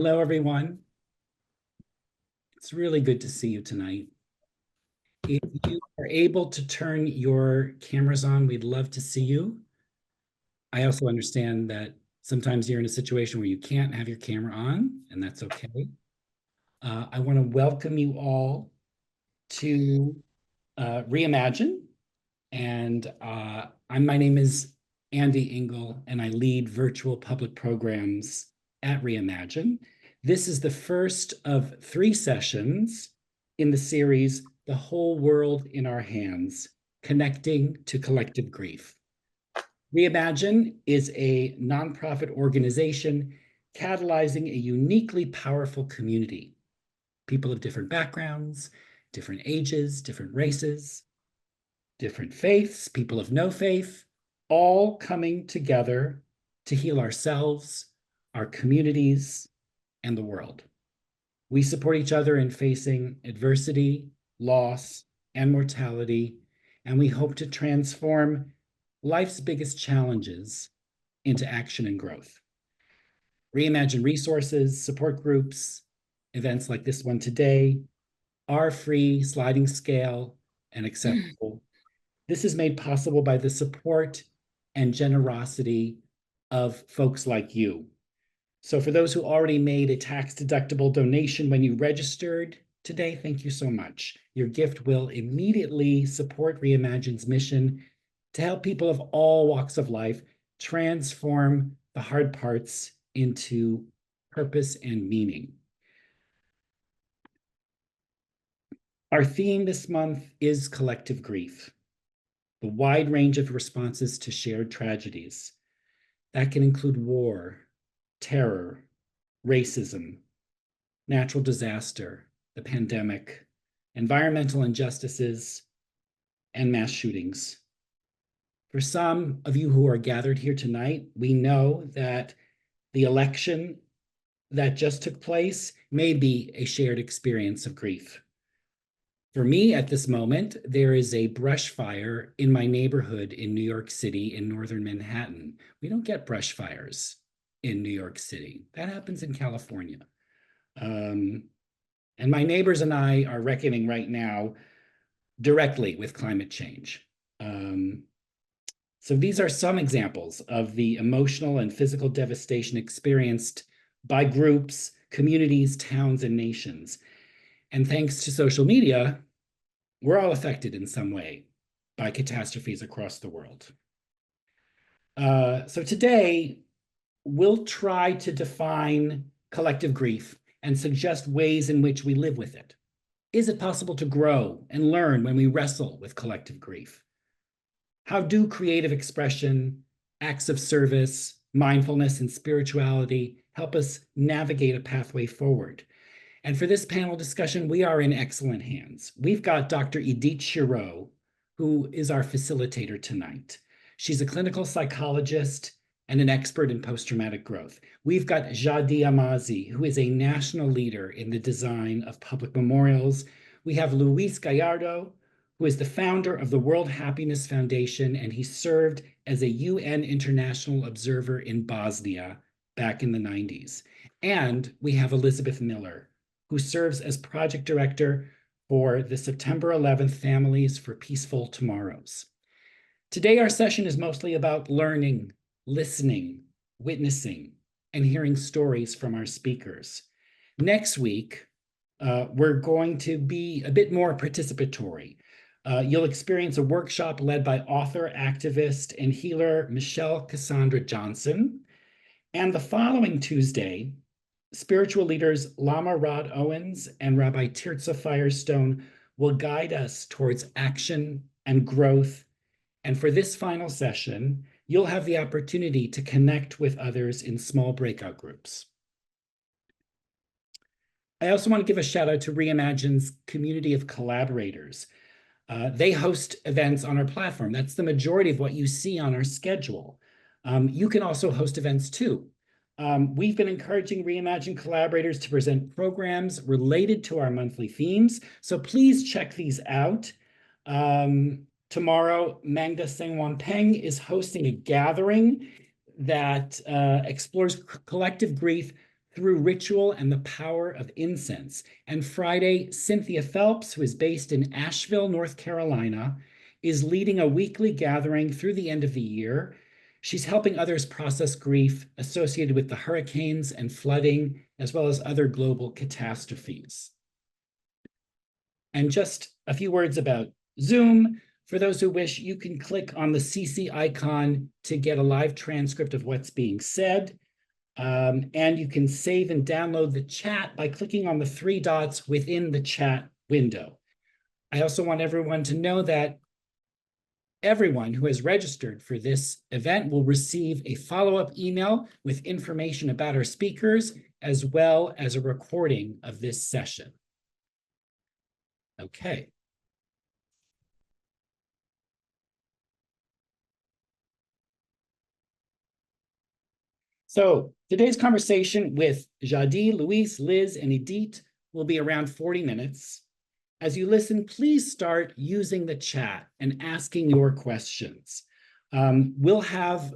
Hello, everyone. It's really good to see you tonight. If you are able to turn your cameras on, we'd love to see you. I also understand that sometimes you're in a situation where you can't have your camera on, and that's okay. I want to welcome you all to Reimagine. And my name is Andy Engel, and I lead virtual public programs at Reimagine. This is the first of 3 sessions in the series, The Whole World in Our Hands, Connecting to Collective Grief. Reimagine is a nonprofit organization catalyzing a uniquely powerful community. People of different backgrounds, different ages, different races, different faiths, people of no faith, all coming together to heal ourselves, our communities, and the world. We support each other in facing adversity, loss, and mortality, and we hope to transform life's biggest challenges into action and growth. Reimagine resources, support groups, events like this one today are free, sliding scale, and accessible. This is made possible by the support and generosity of folks like you. So for those who already made a tax-deductible donation when you registered today, thank you so much. Your gift will immediately support Reimagine's mission to help people of all walks of life transform the hard parts into purpose and meaning. Our theme this month is collective grief, the wide range of responses to shared tragedies. That can include war, terror, racism, natural disaster, the pandemic, environmental injustices, and mass shootings. For some of you who are gathered here tonight, we know that the election that just took place may be a shared experience of grief. For me, at this moment, there is a brush fire in my neighborhood in New York City in northern Manhattan. We don't get brush fires in New York City. That happens in California. And my neighbors and I are reckoning right now directly with climate change. So these are some examples of the emotional and physical devastation experienced by groups, communities, towns, and nations. And thanks to social media, we're all affected in some way by catastrophes across the world. So today, we'll try to define collective grief and suggest ways in which we live with it. Is it possible to grow and learn when we wrestle with collective grief? How do creative expression, acts of service, mindfulness, and spirituality help us navigate a pathway forward? And for this panel discussion, we are in excellent hands. We've got Dr. Edith Shiro, who is our facilitator tonight. She's a clinical psychologist and an expert in post-traumatic growth. We've got Jha D Amazi, who is a national leader in the design of public memorials. We have Luis Gallardo, who is the founder of the World Happiness Foundation, and he served as a UN international observer in Bosnia back in the 90s. And we have Elizabeth Miller, who serves as project director for the September 11th Families for Peaceful Tomorrows. Today, our session is mostly about learning, listening, witnessing, and hearing stories from our speakers. Next week, we're going to be a bit more participatory. You'll experience a workshop led by author, activist, and healer Michelle Cassandra Johnson. And the following Tuesday, spiritual leaders Lama Rod Owens and Rabbi Tirza Firestone will guide us towards action and growth. And for this final session, you'll have the opportunity to connect with others in small breakout groups. I also want to give a shout out to Reimagine's community of collaborators. They host events on our platform. That's the majority of what you see on our schedule. You can also host events too. We've been encouraging Reimagine collaborators to present programs related to our monthly themes, so please check these out. Tomorrow, Mangda Sengwan Peng is hosting a gathering that explores collective grief through ritual and the power of incense. And Friday, Cynthia Phelps, who is based in Asheville, North Carolina, is leading a weekly gathering through the end of the year. She's helping others process grief associated with the hurricanes and flooding, as well as other global catastrophes. And just a few words about Zoom. For those who wish, you can click on the CC icon to get a live transcript of what's being said. And you can save and download the chat by clicking on the three dots within the chat window. I also want everyone to know that everyone who has registered for this event will receive a follow-up email with information about our speakers, as well as a recording of this session. Okay. So today's conversation with Jha D, Luis, Liz, and Edith will be around 40 minutes. As you listen, please start using the chat and asking your questions. We'll have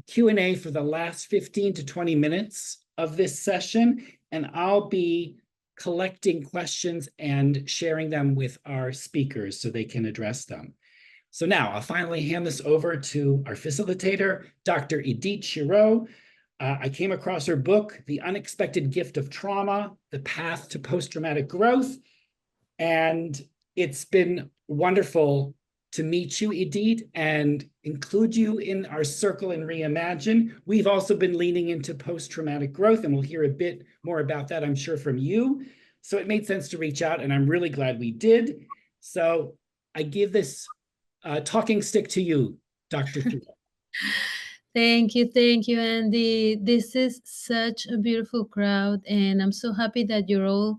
Q&A for the last 15 to 20 minutes of this session, and I'll be collecting questions and sharing them with our speakers so they can address them. So now I'll finally hand this over to our facilitator, Dr. Edith Shiro. I came across her book, The Unexpected Gift of Trauma, The Path to Post-Traumatic Growth. And it's been wonderful to meet you, Edith, and include you in our circle in Reimagine. We've also been leaning into post-traumatic growth, and we'll hear a bit more about that, I'm sure, from you. So it made sense to reach out, and I'm really glad we did. So I give this talking stick to you, Dr. Shiro. Thank you, Andy. This is such a beautiful crowd, and I'm so happy that you're all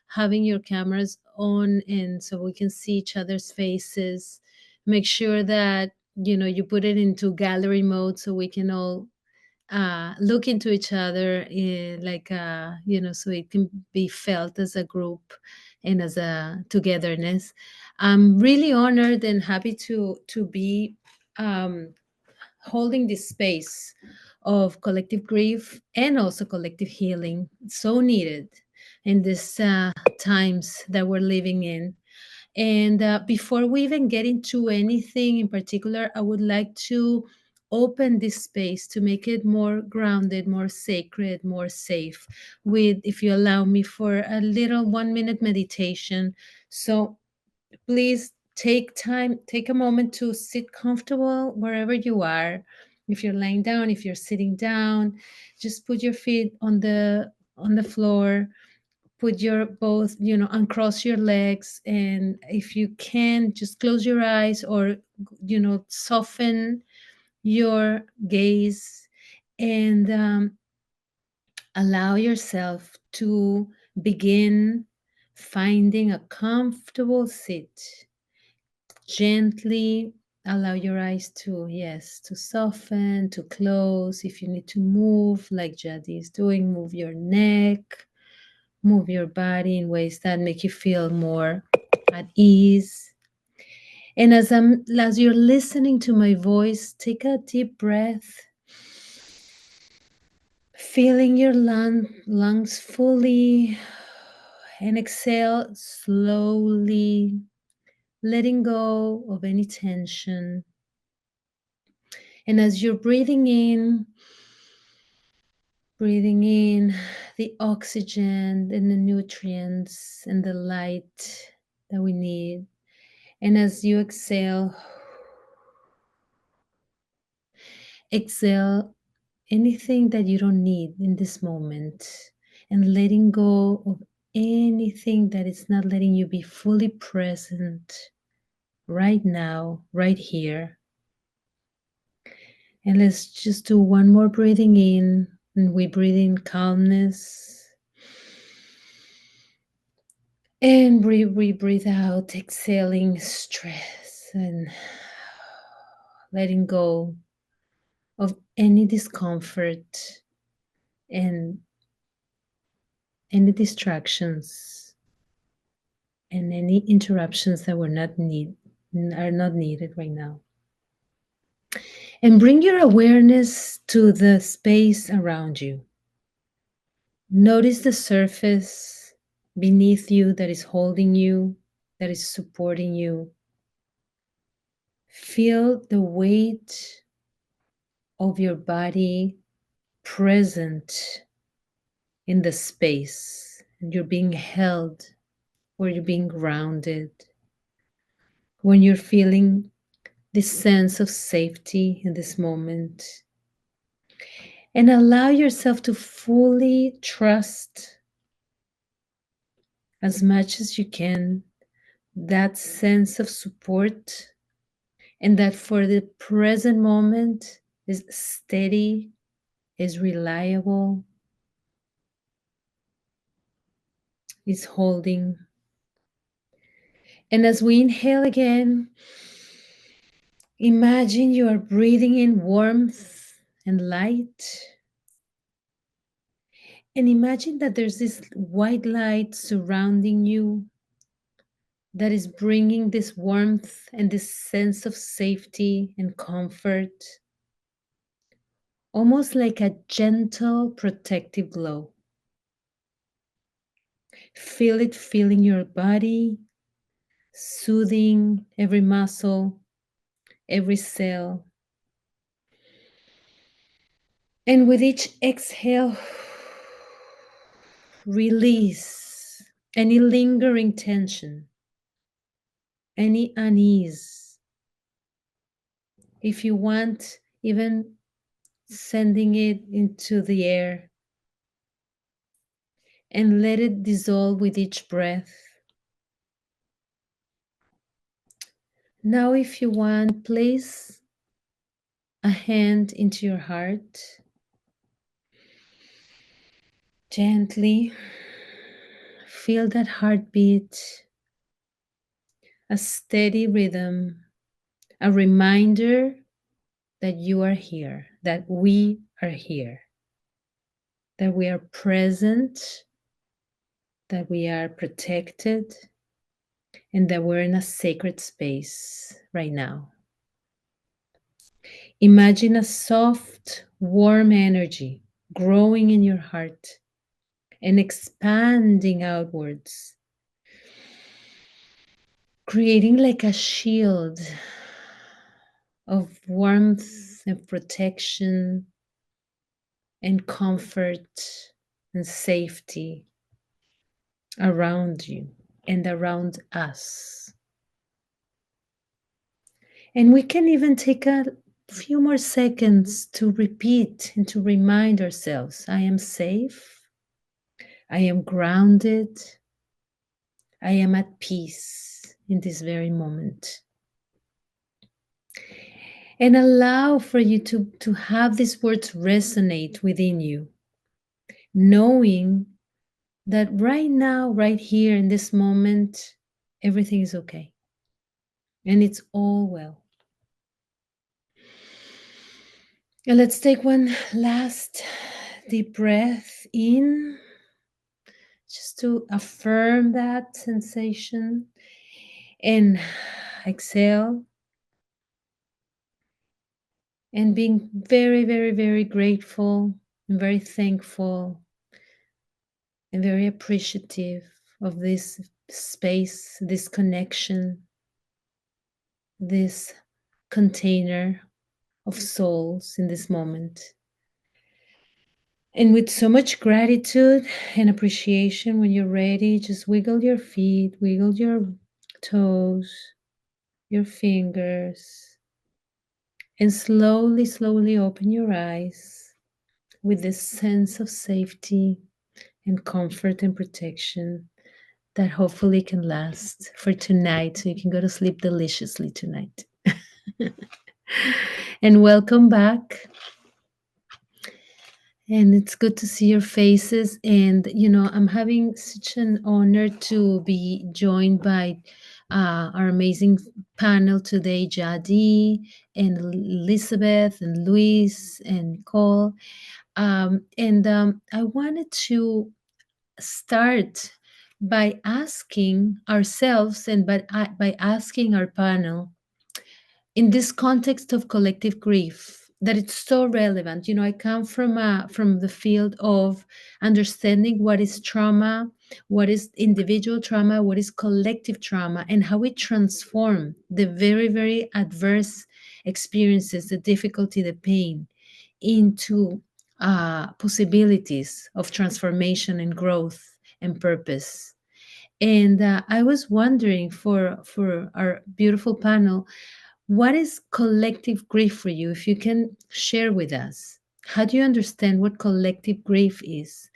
having your cameras on, and so we can see each other's faces. Make sure that you put it into gallery mode so we can all look into each other, so it can be felt as a group and as a togetherness. I'm really honored and happy to be. Holding this space of collective grief and also collective healing, so needed in these times that we're living in. And before we even get into anything in particular, I would like to open this space to make it more grounded, more sacred, more safe, with, if you allow me, for a little 1 minute meditation. So please take a moment to sit comfortable wherever you are. If you're laying down, if you're sitting down, just put your feet on the floor, put your both, uncross your legs, and if you can, just close your eyes, or soften your gaze, and allow yourself to begin finding a comfortable seat. Gently allow your eyes to, yes, to soften, to close. If you need to move, like Jha D is doing, move your neck, move your body in ways that make you feel more at ease. And as you're listening to my voice, take a deep breath, filling your lungs fully, and exhale slowly, letting go of any tension. And as you're breathing in the oxygen and the nutrients and the light that we need. And as you exhale anything that you don't need in this moment, and letting go of anything that is not letting you be fully present right now, right here. And let's just do one more breathing in, and we breathe in calmness. And we breathe out, exhaling stress and letting go of any discomfort and any distractions and any interruptions that are not needed right now. And bring your awareness to the space around you. Notice the surface beneath you that is holding you, that is supporting you. Feel the weight of your body present in the space. You're being held, or you're being grounded. When you're feeling this sense of safety in this moment, and allow yourself to fully trust as much as you can that sense of support, and that for the present moment is steady, is reliable, is holding. And as we inhale again, imagine you are breathing in warmth and light. And imagine that there's this white light surrounding you that is bringing this warmth and this sense of safety and comfort, almost like a gentle protective glow. Feel it filling your body, soothing every muscle, every cell. And with each exhale, release any lingering tension, any unease. If you want, even sending it into the air, and let it dissolve with each breath. Now, if you want, place a hand into your heart. Gently feel that heartbeat, a steady rhythm, a reminder that you are here, that we are here, that we are present, that we are protected, and that we're in a sacred space right now. Imagine a soft, warm energy growing in your heart and expanding outwards, creating like a shield of warmth and protection and comfort and safety around you and around us. And we can even take a few more seconds to repeat and to remind ourselves, I am safe, I am grounded, I am at peace in this very moment. And allow for you to have these words resonate within you, knowing that right now, right here in this moment, everything is okay. And it's all well. And let's take one last deep breath in, just to affirm that sensation. And exhale. And being very, very, very grateful and very thankful and very appreciative of this space, this connection, this container of souls in this moment. And with so much gratitude and appreciation, when you're ready, just wiggle your feet, wiggle your toes, your fingers, and slowly, slowly open your eyes with this sense of safety and comfort and protection that hopefully can last for tonight, so you can go to sleep deliciously tonight. And welcome back. And it's good to see your faces. And, I'm having such an honor to be joined by our amazing panel today, Jha D and Elizabeth and Luis and Nicole. And I wanted to start by asking ourselves and by asking our panel, in this context of collective grief, that it's so relevant. I come from the field of understanding what is trauma, what is individual trauma, what is collective trauma, and how we transform the very, very adverse experiences, the difficulty, the pain, into possibilities of transformation and growth and purpose. And I was wondering, for our beautiful panel, what is collective grief for you? If you can share with us, how do you understand what collective grief is?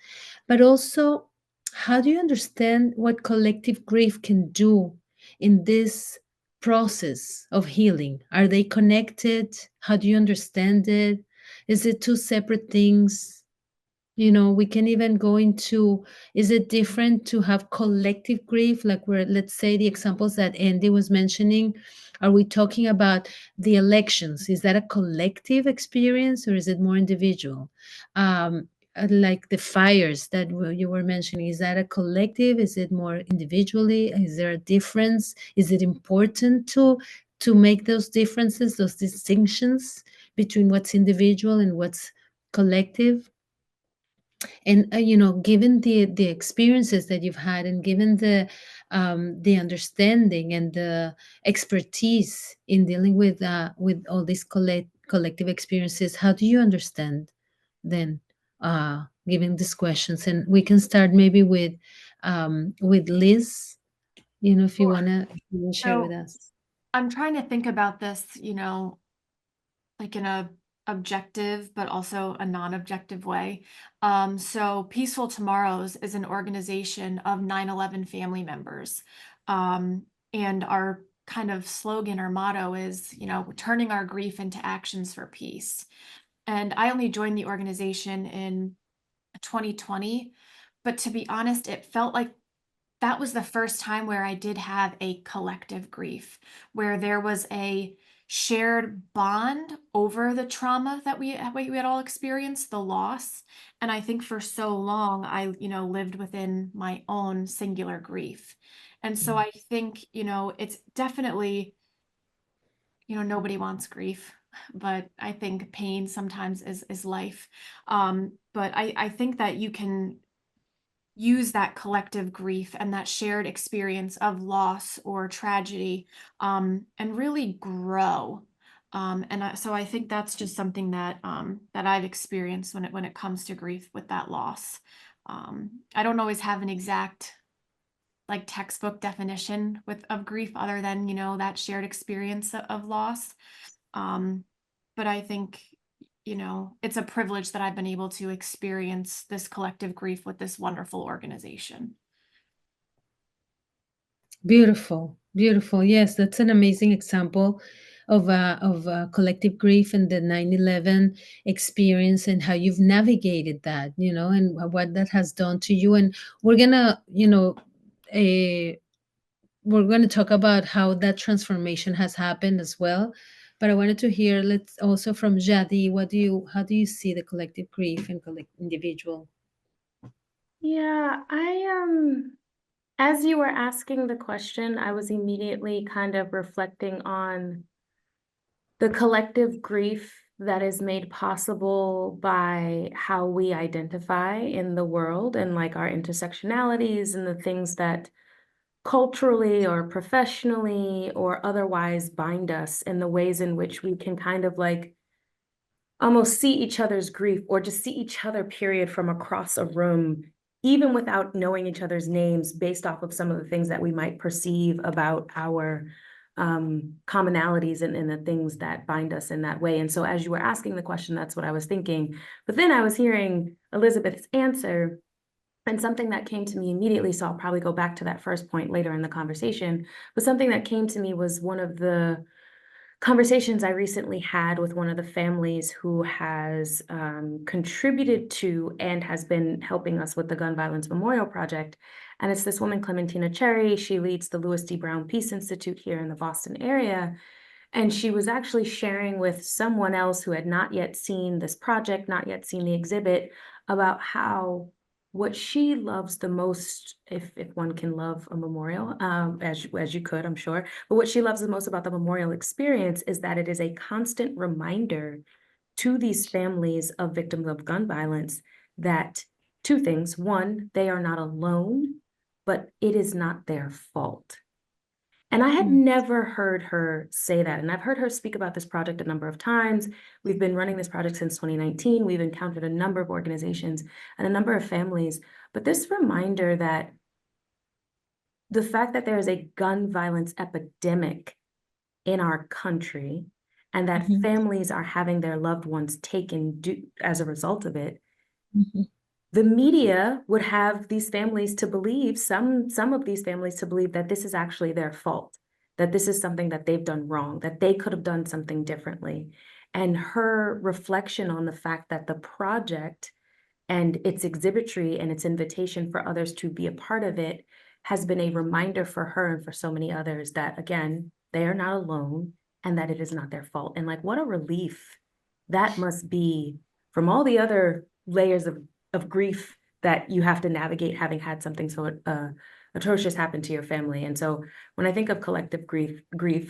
But also, how do you understand what collective grief can do in this process of healing? Are they connected? How do you understand it? Is it two separate things? We can even go into, is it different to have collective grief, like where, let's say, the examples that Andy was mentioning? Are we talking about the elections? Is that a collective experience or is it more individual? Like the fires that you were mentioning, is that a collective? Is it more individually? Is there a difference? Is it important to make those differences, those distinctions between what's individual and what's collective? And given the experiences that you've had, and given the understanding and the expertise in dealing with all these collective experiences, how do you understand then, giving these questions? And we can start maybe with Liz, if you Sure. want to share with So us. I'm trying to think about this, like in a objective, but also a non-objective way. So Peaceful Tomorrows is an organization of 9/11 family members. And our kind of slogan or motto is, turning our grief into actions for peace. And I only joined the organization in 2020, but to be honest, it felt like that was the first time where I did have a collective grief, where there was a shared bond over the trauma that we had all experienced, the loss. And I think for so long, I, lived within my own singular grief. And so I think, it's definitely, nobody wants grief, but I think pain sometimes is life. But I think that you can use that collective grief and that shared experience of loss or tragedy, and really grow. So I think that's just something that I've experienced when it comes to grief with that loss. I don't always have an exact like textbook definition of grief other than that shared experience of loss. Um, but I think, it's a privilege that I've been able to experience this collective grief with this wonderful organization. Beautiful, beautiful. Yes, that's an amazing example of collective grief and the 9/11 experience, and how you've navigated that, and what that has done to you. And we're gonna, uh, we're gonna talk about how that transformation has happened as well. But I wanted to hear, let's also from Jadi, how do you see the collective grief and individual? Yeah, as you were asking the question, I was immediately kind of reflecting on the collective grief that is made possible by how we identify in the world, and like our intersectionalities and the things that culturally or professionally or otherwise bind us, and the ways in which we can kind of like almost see each other's grief, or just see each other, period, from across a room, even without knowing each other's names, based off of some of the things that we might perceive about our commonalities and the things that bind us in that way. And so as you were asking the question, that's what I was thinking. But then I was hearing Elizabeth's answer, and something that came to me immediately, so I'll probably go back to that first point later in the conversation, but something that came to me was one of the conversations I recently had with one of the families who has contributed to and has been helping us with the Gun Violence Memorial Project. And it's this woman, Clementina Cherry. She leads the Louis D. Brown Peace Institute here in the Boston area. And she was actually sharing with someone else who had not yet seen this project, not yet seen the exhibit, about how what she loves the most, if one can love a memorial, as you could, I'm sure, but what she loves the most about the memorial experience is that it is a constant reminder to these families of victims of gun violence that two things. One, they are not alone, but it is not their fault. And I had never heard her say that. And I've heard her speak about this project a number of times. We've been running this project since 2019. We've encountered a number of organizations and a number of families. But this reminder that the fact that there is a gun violence epidemic in our country and that families are having their loved ones taken as a result of it, the media would have these families to believe, some of these families to believe that this is actually their fault, that this is something that they've done wrong, that they could have done something differently. And her reflection on the fact that the project and its exhibitry and its invitation for others to be a part of it has been a reminder for her and for so many others that, again, they are not alone and that it is not their fault. And like, what a relief that must be from all the other layers of grief that you have to navigate having had something so atrocious happen to your family. And so when I think of collective grief,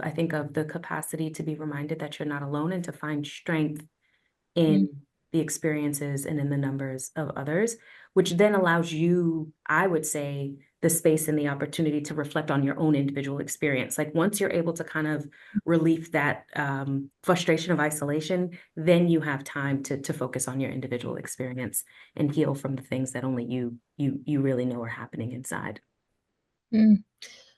I think of the capacity to be reminded that you're not alone and to find strength in the experiences and in the numbers of others, which then allows you, I would say, the space and the opportunity to reflect on your own individual experience. Like once you're able to kind of relieve that frustration of isolation, then you have time to focus on your individual experience and heal from the things that only you really know are happening inside.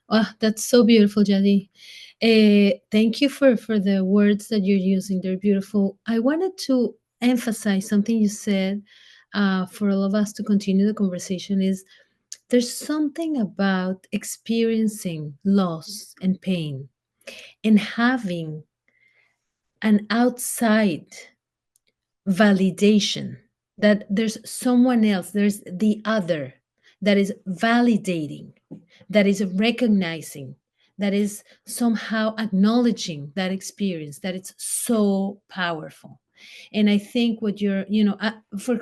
Oh, that's so beautiful, Jha D. Thank you for the words that you're using. They're beautiful. I wanted to emphasize something you said for all of us to continue the conversation is there's something about experiencing loss and pain and having an outside validation that there's someone else, there's the other that is validating, that is recognizing, that is somehow acknowledging that experience, that it's so powerful. And I think what you're,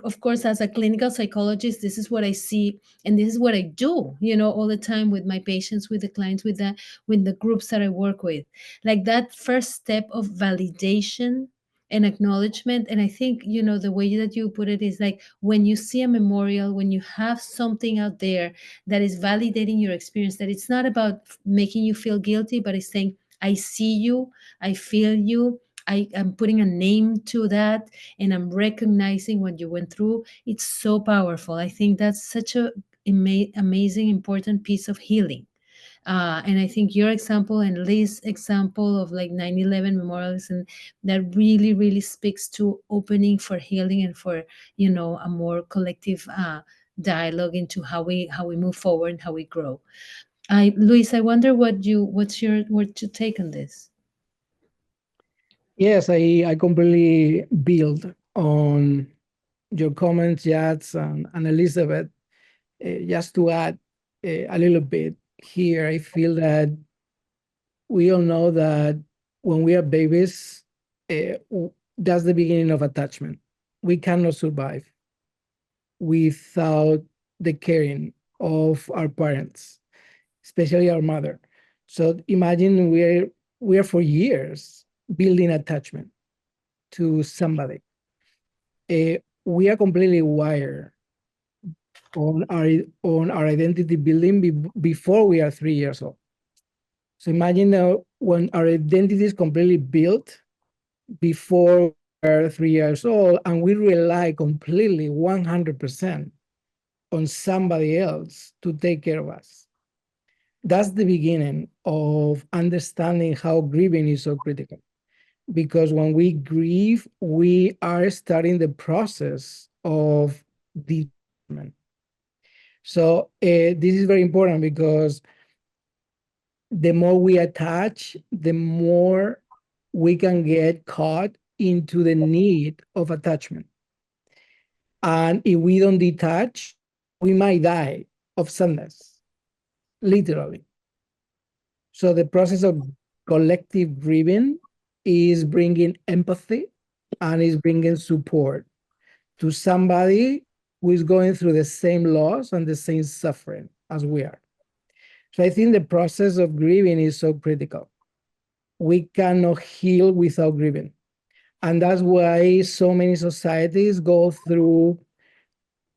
of course, as a clinical psychologist, this is what I see, and this is what I do, all the time with my patients, with the clients, with the groups that I work with. Like that first step of validation and acknowledgement. And I think, the way that you put it is like when you see a memorial, when you have something out there that is validating your experience, that it's not about making you feel guilty, but it's saying, I see you, I feel you, I am putting a name to that, and I'm recognizing what you went through. It's so powerful. I think that's such a amazing, important piece of healing. And I think your example and Liz's example of like 9/11 memorials, and that really, really speaks to opening for healing and for, a more collective dialogue into how we move forward and how we grow. Luis, I wonder what's your take on this? Yes, I completely build on your comments, Jats and Elizabeth. Just to add a little bit here, I feel that we all know that when we are babies, that's the beginning of attachment. We cannot survive without the caring of our parents, especially our mother. So imagine we are for years building attachment to somebody. We are completely wired on our identity building before we are 3 years old. So imagine when our identity is completely built before we are 3 years old, and we rely completely 100% on somebody else to take care of us. That's the beginning of understanding how grieving is so critical. Because when we grieve, we are starting the process of detachment. So this is very important because the more we attach, the more we can get caught into the need of attachment. And if we don't detach, we might die of sadness, literally. So the process of collective grieving is bringing empathy and is bringing support to somebody who is going through the same loss and the same suffering as we are. So I think the process of grieving is so critical. We cannot heal without grieving. And that's why so many societies go through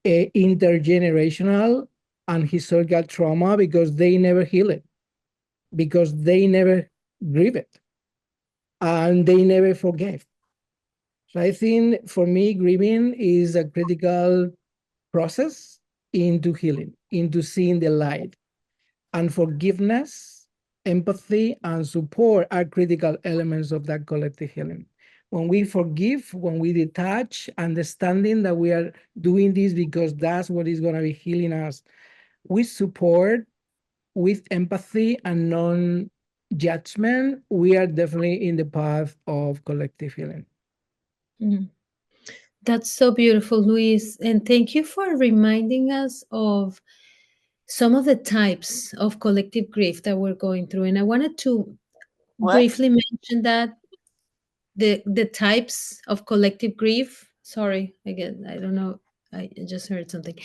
intergenerational and historical trauma, because they never heal it, because they never grieve it, and they never forgave. So I think for me, grieving is a critical process into healing, into seeing the light. And forgiveness, empathy, and support are critical elements of that collective healing. When we forgive, when we detach, understanding that we are doing this because that's what is going to be healing us, with support, with empathy and non-judgment, we are definitely in the path of collective healing. Mhm. That's so beautiful, Luis. And thank you for reminding us of some of the types of collective grief that we're going through. And I wanted to What? briefly mention that the types of collective grief. Sorry, again, I don't know. I just heard something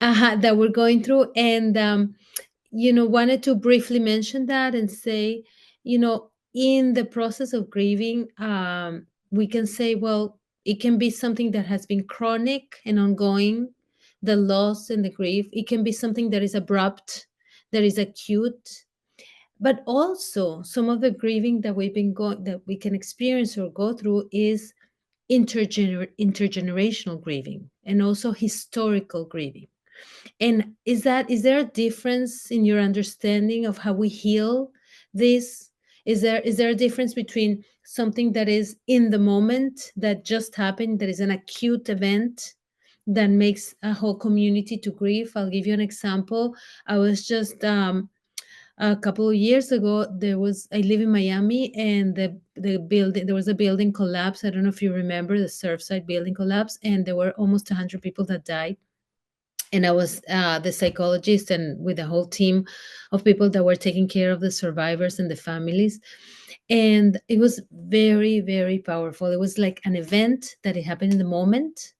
that we're going through. And wanted to briefly mention that and say, in the process of grieving, we can say, well, it can be something that has been chronic and ongoing, the loss and the grief. It can be something that is abrupt, that is acute, but also some of the grieving that that we can experience or go through is intergenerational grieving, and also historical grieving. And is there a difference in your understanding of how we heal this? Is there a difference between something that is in the moment, that just happened, that is an acute event that makes a whole community to grieve? I'll give you an example. I was just a couple of years ago, I live in Miami, and the building, there was a building collapse. I don't know if you remember the Surfside building collapse, and there were almost 100 people that died. And I was the psychologist, and with the whole team of people that were taking care of the survivors and the families. And it was very, very powerful. It was like an event that it happened in the moment,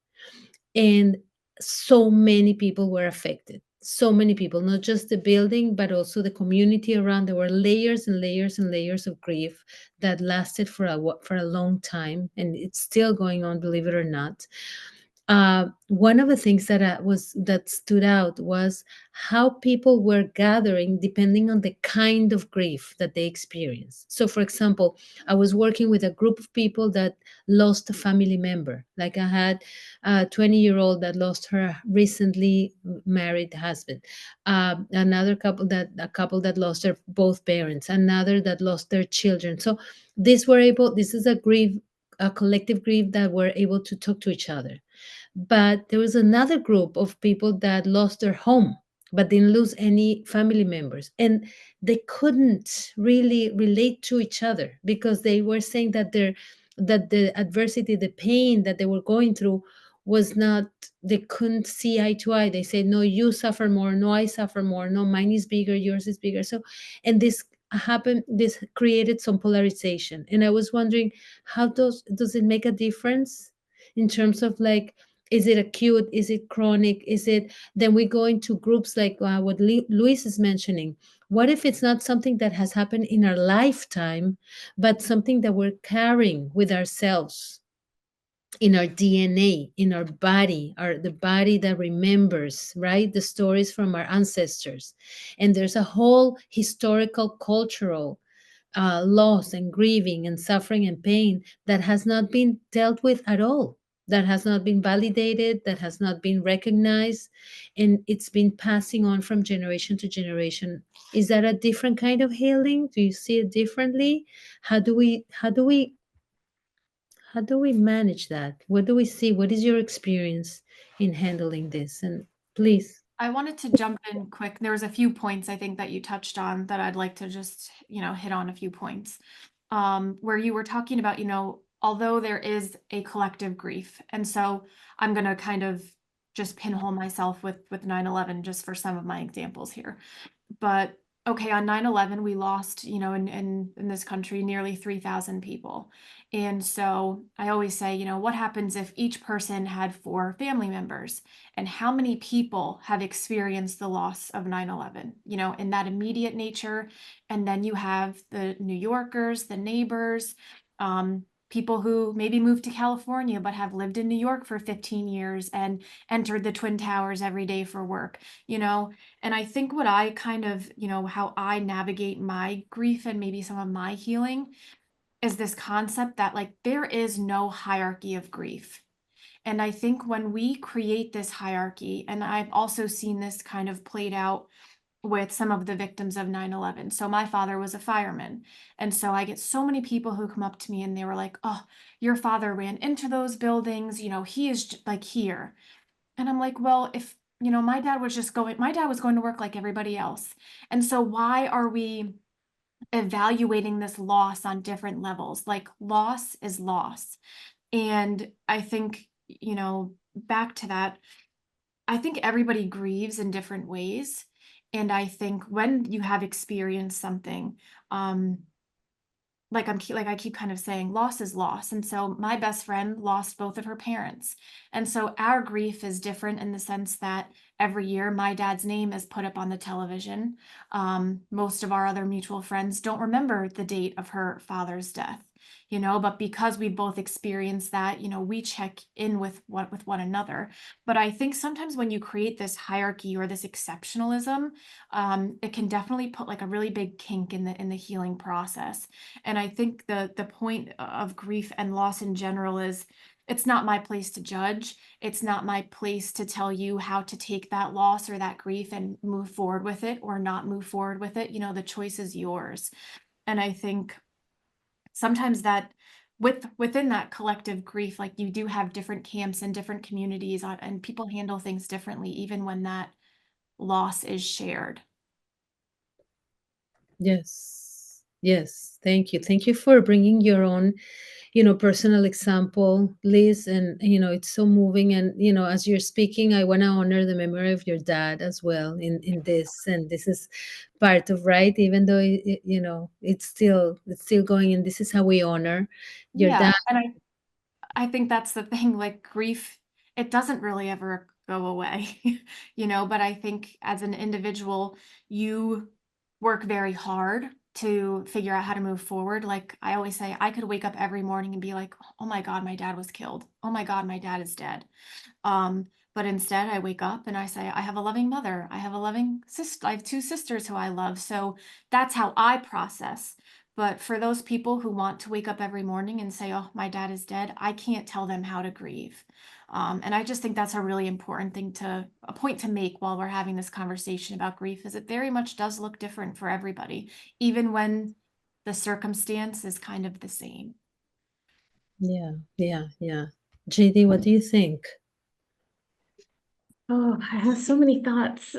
and so many people were affected. So many people, not just the building, but also the community around. There were layers and layers and layers of grief that lasted for a long time, and it's still going on, believe it or not. One of the things that stood out was how people were gathering depending on the kind of grief that they experienced. So, for example, I was working with a group of people that lost a family member. Like, I had a 20-year-old that lost her recently married husband. Another couple that lost their both parents. Another that lost their children. So this is a collective grief that were able to talk to each other. But there was another group of people that lost their home, but didn't lose any family members. And they couldn't really relate to each other, because they were saying that the adversity, the pain that they were going through was not, they couldn't see eye to eye. They said, no, you suffer more, no, I suffer more, no, mine is bigger, yours is bigger. So, and this created some polarization. And I was wondering, how does it make a difference in terms of, like, is it acute? Is it chronic? Is it, then we go into groups like what Luis is mentioning. What if it's not something that has happened in our lifetime, but something that we're carrying with ourselves, in our DNA, in our body, the body that remembers, right? The stories from our ancestors. And there's a whole historical, cultural loss and grieving and suffering and pain that has not been dealt with at all, that has not been validated, that has not been recognized, and it's been passing on from generation to generation. Is that a different kind of healing? Do you see it differently? How do we manage that? What do we see? What is your experience in handling this? And please. I wanted to jump in quick. There was a few points I think that you touched on that I'd like to just, hit on a few points. Where you were talking about, although there is a collective grief. And so I'm going to kind of just pinhole myself with 9/11 just for some of my examples here. But okay, on 9/11, we lost, in this country, nearly 3,000 people. And so I always say, what happens if each person had 4 family members? And how many people have experienced the loss of 9/11, in that immediate nature? And then you have the New Yorkers, the neighbors, people who maybe moved to California but have lived in New York for 15 years and entered the Twin Towers every day for work, you know? And I think what I kind of, you know, how I navigate my grief and maybe some of my healing is this concept that like there is no hierarchy of grief. And I think when we create this hierarchy, and I've also seen this kind of played out with some of the victims of 9/11. So my father was a fireman. And so I get so many people who come up to me and they were like, "Oh, your father ran into those buildings, you know, he is like here." And I'm like, "Well, if, you know, my dad was going to work like everybody else. And so why are we evaluating this loss on different levels? Like loss is loss." And I think, you know, back to that, I think everybody grieves in different ways. And I think when you have experienced something, like I keep kind of saying, loss is loss. And so my best friend lost both of her parents. And so our grief is different in the sense that every year my dad's name is put up on the television. Most of our other mutual friends don't remember the date of her father's death, you know, but because we both experienced that, you know, we check in with one another. But I think sometimes when you create this hierarchy or this exceptionalism, it can definitely put like a really big kink in the healing process. And I think the point of grief and loss in general is it's not my place to judge. It's not my place to tell you how to take that loss or that grief and move forward with it or not move forward with it. You know, the choice is yours. And I think sometimes that within that collective grief, like you do have different camps and different communities and people handle things differently, even when that loss is shared. Yes. Yes. Thank you. Thank you for bringing your own, personal example, Liz. And, it's so moving. And, as you're speaking, I want to honor the memory of your dad as well in this. And this is part of, right? Even though, it's still going. And this is how we honor your Yeah. dad. And I think that's the thing, like grief, it doesn't really ever go away, you know, but I think as an individual, you work very hard to figure out how to move forward. Like I always say, I could wake up every morning and be like, "Oh my God, my dad was killed. Oh my God, my dad is dead." But instead I wake up and I say, I have a loving mother. I have a loving sister. I have two sisters who I love. So that's how I process. But for those people who want to wake up every morning and say, "Oh, my dad is dead," I can't tell them how to grieve. And I just think that's a really important a point to make while we're having this conversation about grief, is it very much does look different for everybody, even when the circumstance is kind of the same. Yeah. Yeah. Yeah. JD, what do you think? Oh, I have so many thoughts.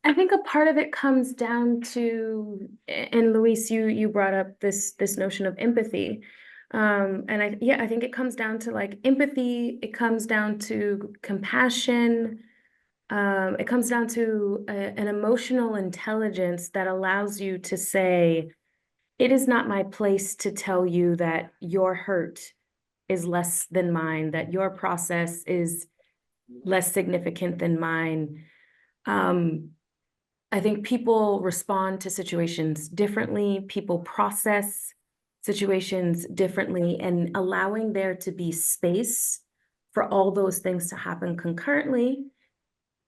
I think a part of it comes down to, and Luis, you brought up this notion of empathy. And I think it comes down to like empathy, it comes down to compassion, it comes down to an emotional intelligence that allows you to say, it is not my place to tell you that your hurt is less than mine, that your process is less significant than mine. I think people respond to situations differently, people process situations differently, and allowing there to be space for all those things to happen concurrently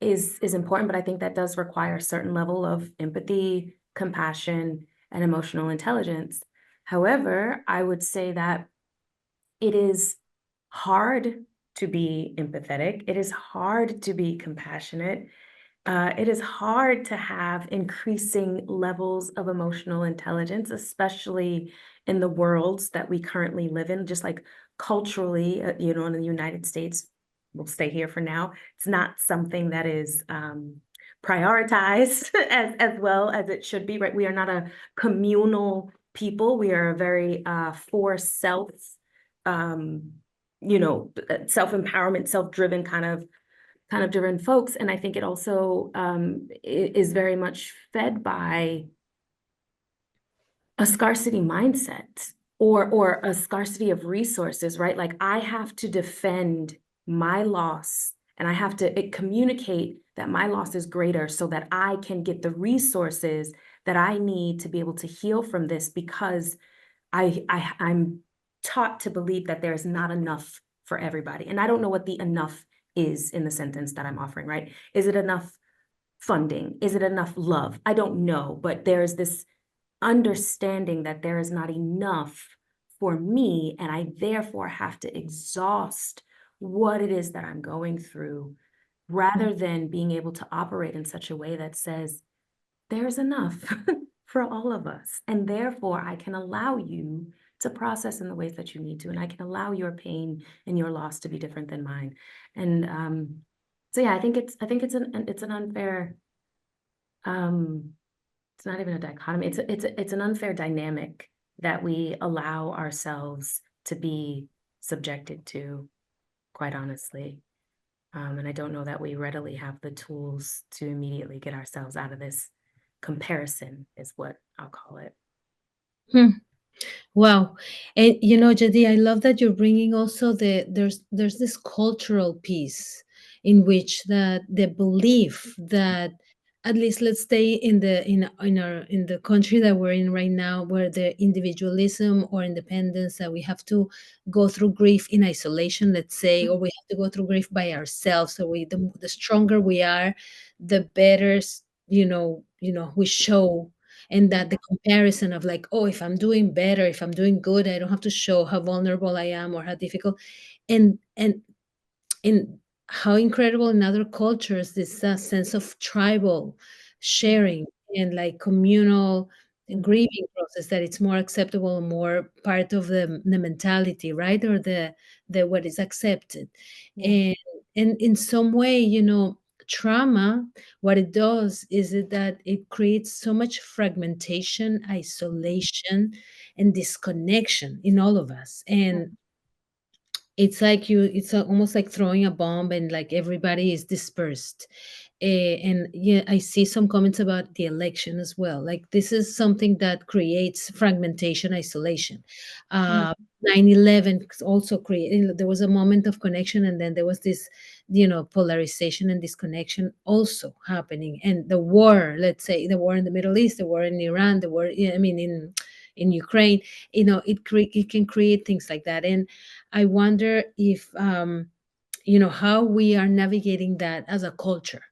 is important, but I think that does require a certain level of empathy, compassion, and emotional intelligence. However, I would say that it is hard to be empathetic. It is hard to be compassionate. It is hard to have increasing levels of emotional intelligence, especially in the worlds that we currently live in, just like culturally, in the United States, we'll stay here for now. It's not something that is prioritized as well as it should be, right? We are not a communal people. We are a very for self, self-empowerment, self-driven kind of driven folks. And I think it also is very much fed by a scarcity mindset or a scarcity of resources, right? Like I have to defend my loss and I have to communicate that my loss is greater so that I can get the resources that I need to be able to heal from this, because I'm taught to believe that there's not enough for everybody. And I don't know what the enough is in the sentence that I'm offering, right? Is it enough funding? Is it enough love? I don't know, but there's this understanding that there is not enough for me, and I therefore have to exhaust what it is that I'm going through, rather than being able to operate in such a way that says, there's enough for all of us. And therefore, I can allow you to process in the ways that you need to. And I can allow your pain and your loss to be different than mine. And so yeah, I think it's an unfair, it's not even a dichotomy. It's an unfair dynamic that we allow ourselves to be subjected to, quite honestly. And I don't know that we readily have the tools to immediately get ourselves out of this comparison, is what I'll call it. Wow. And you know, Jadi, I love that you're bringing also there's this cultural piece in which that the belief that, at least let's stay in the country that we're in right now, where the individualism or independence, that we have to go through grief in isolation, let's say, or we have to go through grief by ourselves. So the stronger we are, the better, we show. And that the comparison of like, oh, if I'm doing better, if I'm doing good, I don't have to show how vulnerable I am or how difficult. And how incredible in other cultures this sense of tribal sharing and like communal grieving process, that it's more acceptable, more part of the mentality, right? Or the what is accepted. Yeah. And in some way, trauma, what it does is that it creates so much fragmentation, isolation, and disconnection in all of us. And it's like it's almost like throwing a bomb, and like everybody is dispersed. And yeah, I see some comments about the election as well. Like, this is something that creates fragmentation, isolation. uh 9/11 also created, there was a moment of connection, and then there was this, polarization and disconnection also happening. And the war, let's say the war in the Middle East, the war in Iran, the war, yeah, I mean, in Ukraine, it can create things like that. And I wonder if, how we are navigating that as a culture.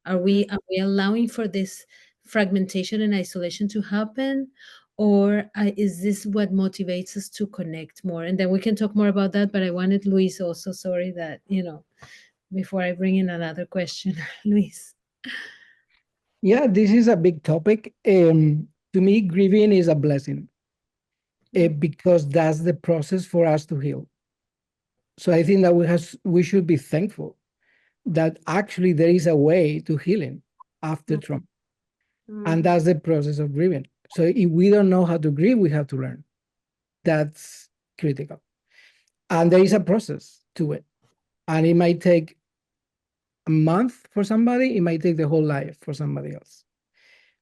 Are we allowing for this fragmentation and isolation to happen, or is this what motivates us to connect more? And then we can talk more about that. But I wanted Luis also, sorry, that, before I bring in another question, Luis. Yeah, this is a big topic. To me, grieving is a blessing because that's the process for us to heal. So I think that we should be thankful that actually there is a way to healing after trauma. And that's the process of grieving. So if we don't know how to grieve, we have to learn. That's critical. And there is a process to it. And it might take a month for somebody, it might take the whole life for somebody else.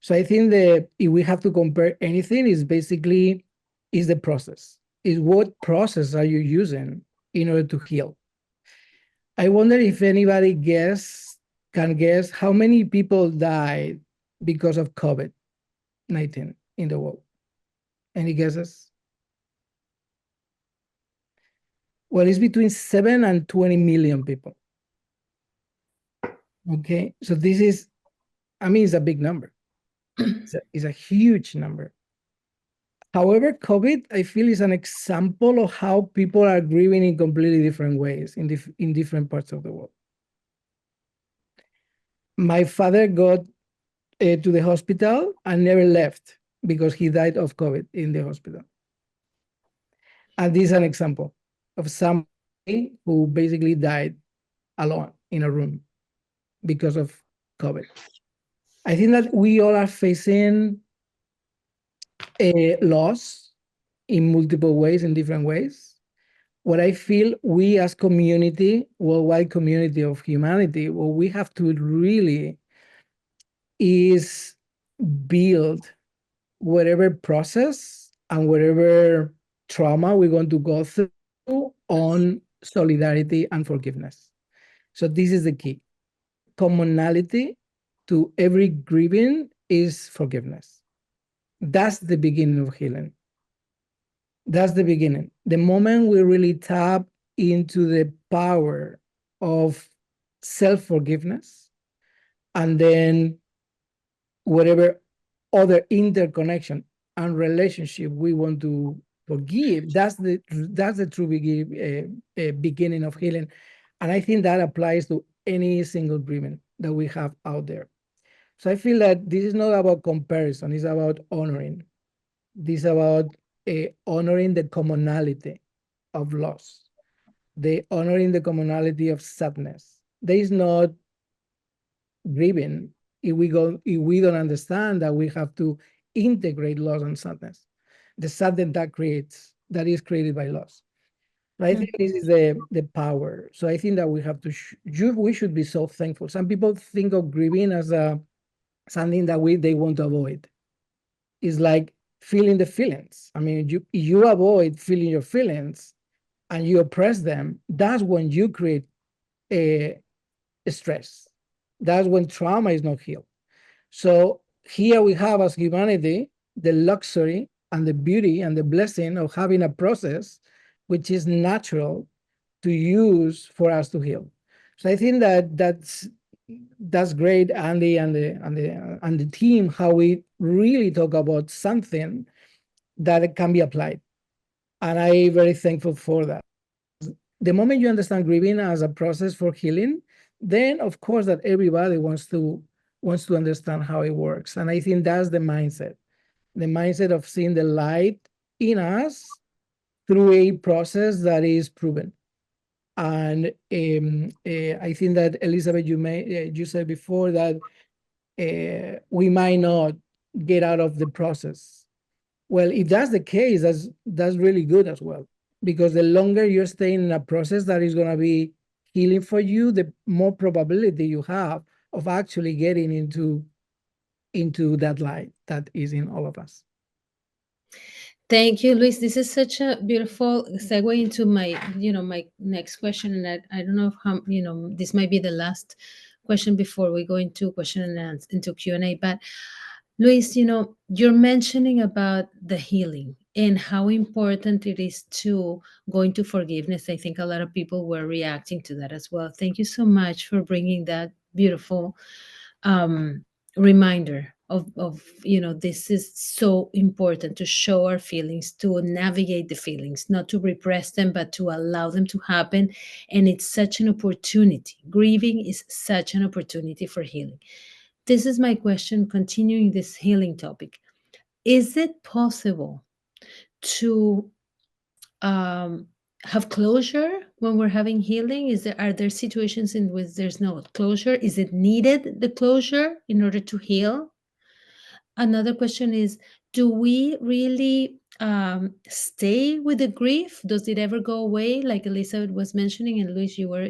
So I think that if we have to compare anything, is basically is the process. Is what process are you using in order to heal? I wonder if anybody can guess how many people died because of COVID-19 in the world. Any guesses? Well, it's between 7 and 20 million people. Okay, so this is, it's a big number. It's a huge number. However, COVID, I feel, is an example of how people are grieving in completely different ways in different parts of the world. My father got to the hospital and never left because he died of COVID in the hospital. And this is an example of somebody who basically died alone in a room because of COVID. I think that we all are facing a loss in multiple ways, in different ways. What I feel we as community, worldwide community of humanity, what we have to really is build whatever process and whatever trauma we're going to go through on solidarity and forgiveness. So this is the key. Commonality to every grieving is forgiveness. That's the beginning of healing. That's the beginning. The moment we really tap into the power of self-forgiveness, and then whatever other interconnection and relationship we want to forgive, that's the true beginning of healing. And I think that applies to any single agreement that we have out there. So I feel that this is not about comparison, it's about honoring. This is about honoring the commonality of loss, the honoring the commonality of sadness. There is not grieving if we don't understand that we have to integrate loss and sadness, the sadness that is created by loss. I think this is the power. So I think that we have to we should be so thankful. Some people think of grieving as something that they want to avoid. It's like feeling the feelings. I mean, you avoid feeling your feelings and you oppress them. That's when you create a stress. That's when trauma is not healed. So here we have, as humanity, the luxury and the beauty and the blessing of having a process which is natural to use for us to heal. So I think that that's great, Andy, and the team, how we really talk about something that can be applied. And I'm very thankful for that. The moment you understand grieving as a process for healing, then of course that everybody wants to understand how it works. And I think that's the mindset of seeing the light in us through a process that is proven. And I think that, Elizabeth, you said before that we might not get out of the process. Well, if that's the case, that's really good as well, because the longer you're staying in a process that is going to be healing for you, the more probability you have of actually getting into that light that is in all of us. Thank you, Luis. This is such a beautiful segue into my next question. And I don't know if this might be the last question before we go into question and answer, into Q&A. But Luis, you're mentioning about the healing and how important it is to go into forgiveness. I think a lot of people were reacting to that as well. Thank you so much for bringing that beautiful reminder of this is so important, to show our feelings, to navigate the feelings, not to repress them, but to allow them to happen. And it's such an opportunity. Grieving is such an opportunity for healing. This is my question, continuing this healing topic. Is it possible to have closure when we're having healing? Are there situations in which there's no closure? Is it needed, the closure, in order to heal? Another question is, do we really stay with the grief? Does it ever go away, like Elizabeth was mentioning, and Luis, you were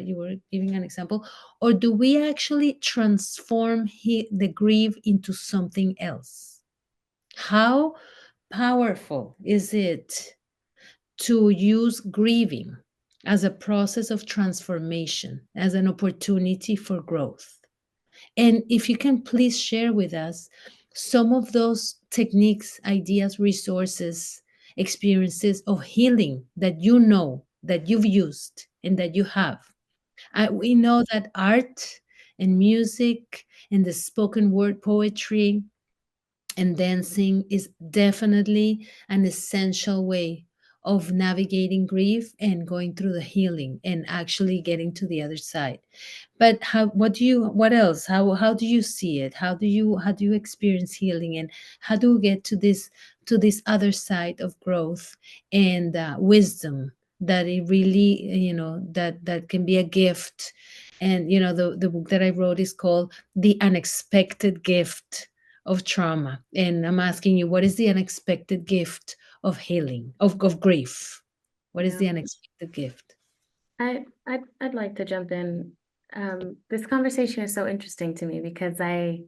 giving an example? Or do we actually transform the grief into something else? How powerful is it to use grieving as a process of transformation, as an opportunity for growth? And if you can please share with us some of those techniques, ideas, resources, experiences of healing that that you've used and that you have. We know that art and music and the spoken word poetry and dancing is definitely an essential way of navigating grief and going through the healing and actually getting to the other side. But what else, how do you see it? How do you experience healing, and how do we get to this other side of growth and wisdom, that it really, that can be a gift? And the book that I wrote is called The Unexpected Gift of Trauma. And I'm asking you, what is the unexpected gift of healing, of grief? What is the unexpected gift? I'd like to jump in. This conversation is so interesting to me because I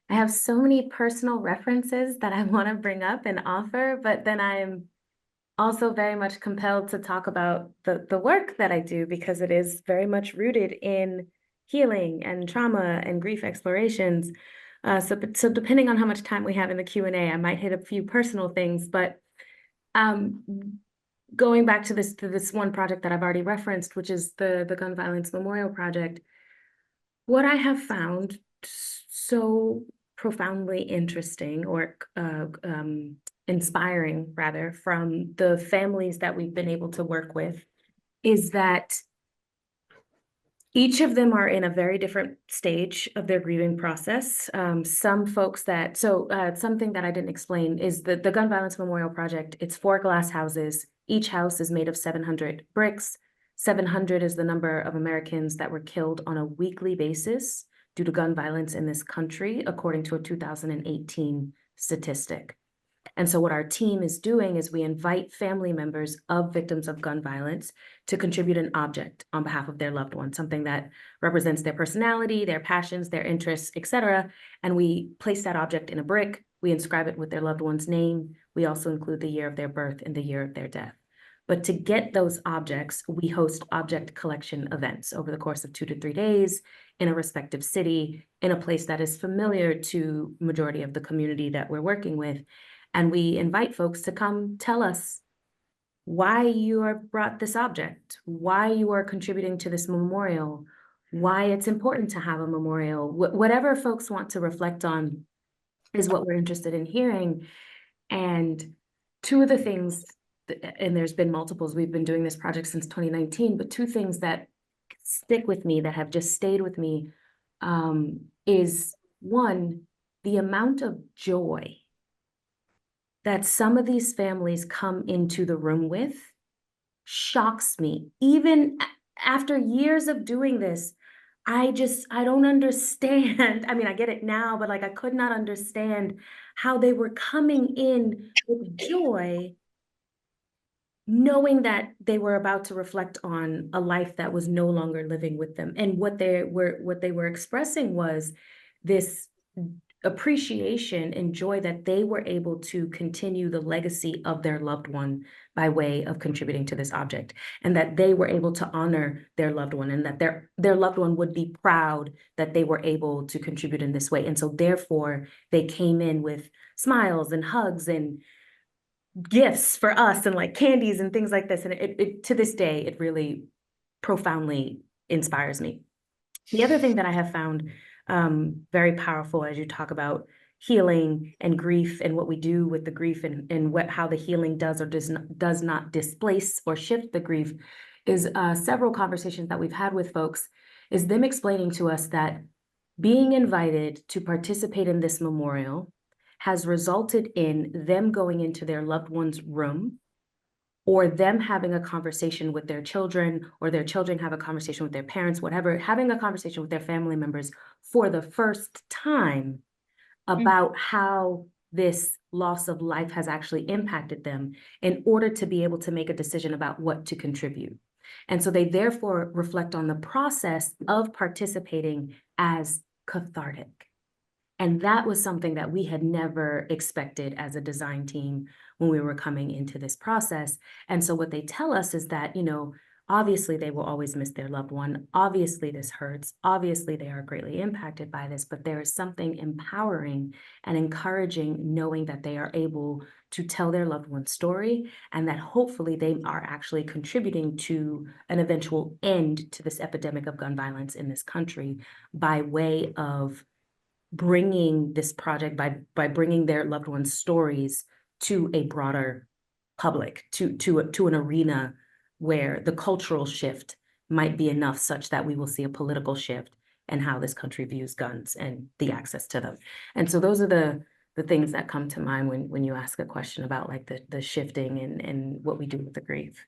have so many personal references that I want to bring up and offer, but then I'm also very much compelled to talk about the work that I do, because it is very much rooted in healing and trauma and grief explorations. So depending on how much time we have in the Q&A, I might hit a few personal things, but going back to this one project that I've already referenced, which is the Gun Violence Memorial Project, what I have found so profoundly interesting or inspiring rather from the families that we've been able to work with is that each of them are in a very different stage of their grieving process. Some folks that, something that I didn't explain is the Gun Violence Memorial Project. It's 4 glass houses. Each house is made of 700 bricks. 700 is the number of Americans that were killed on a weekly basis due to gun violence in this country, according to a 2018 statistic. And so what our team is doing is we invite family members of victims of gun violence to contribute an object on behalf of their loved one, something that represents their personality, their passions, their interests, etc. And we place that object in a brick. We inscribe it with their loved one's name. We also include the year of their birth and the year of their death. But to get those objects, we host object collection events over the course of 2 to 3 days in a respective city, in a place that is familiar to majority of the community that we're working with. And we invite folks to come tell us why you are brought this object, why you are contributing to this memorial, why it's important to have a memorial. Whatever folks want to reflect on is what we're interested in hearing. And 2 of the things, and there's been multiples, we've been doing this project since 2019, but 2 things that stick with me, that have just stayed with me, is 1, the amount of joy that some of these families come into the room with shocks me. Even after years of doing this, I don't understand. I mean, I get it now, but like I could not understand how they were coming in with joy, knowing that they were about to reflect on a life that was no longer living with them. And what they were expressing was this appreciation and joy that they were able to continue the legacy of their loved one by way of contributing to this object, and that they were able to honor their loved one, and that their loved one would be proud that they were able to contribute in this way. And so therefore they came in with smiles and hugs and gifts for us and like candies and things like this. And it to this day, it really profoundly inspires me. The other thing that I have found very powerful as you talk about healing and grief and what we do with the grief and how the healing does or does not displace or shift the grief is several conversations that we've had with folks, is them explaining to us that being invited to participate in this memorial has resulted in them going into their loved one's room, or them having a conversation with their children, or their children have a conversation with their parents, whatever, having a conversation with their family members for the first time about how this loss of life has actually impacted them, in order to be able to make a decision about what to contribute. And so they therefore reflect on the process of participating as cathartic. And that was something that we had never expected as a design team when we were coming into this process. And so what they tell us is that, you know, obviously they will always miss their loved one. Obviously this hurts. Obviously they are greatly impacted by this, but there is something empowering and encouraging knowing that they are able to tell their loved one's story, and that hopefully they are actually contributing to an eventual end to this epidemic of gun violence in this country by way of bringing this project, by bringing their loved ones' stories to a broader public, to an arena where the cultural shift might be enough such that we will see a political shift in how this country views guns and the access to them. And so those are the things that come to mind when you ask a question about like the shifting and what we do with the grief.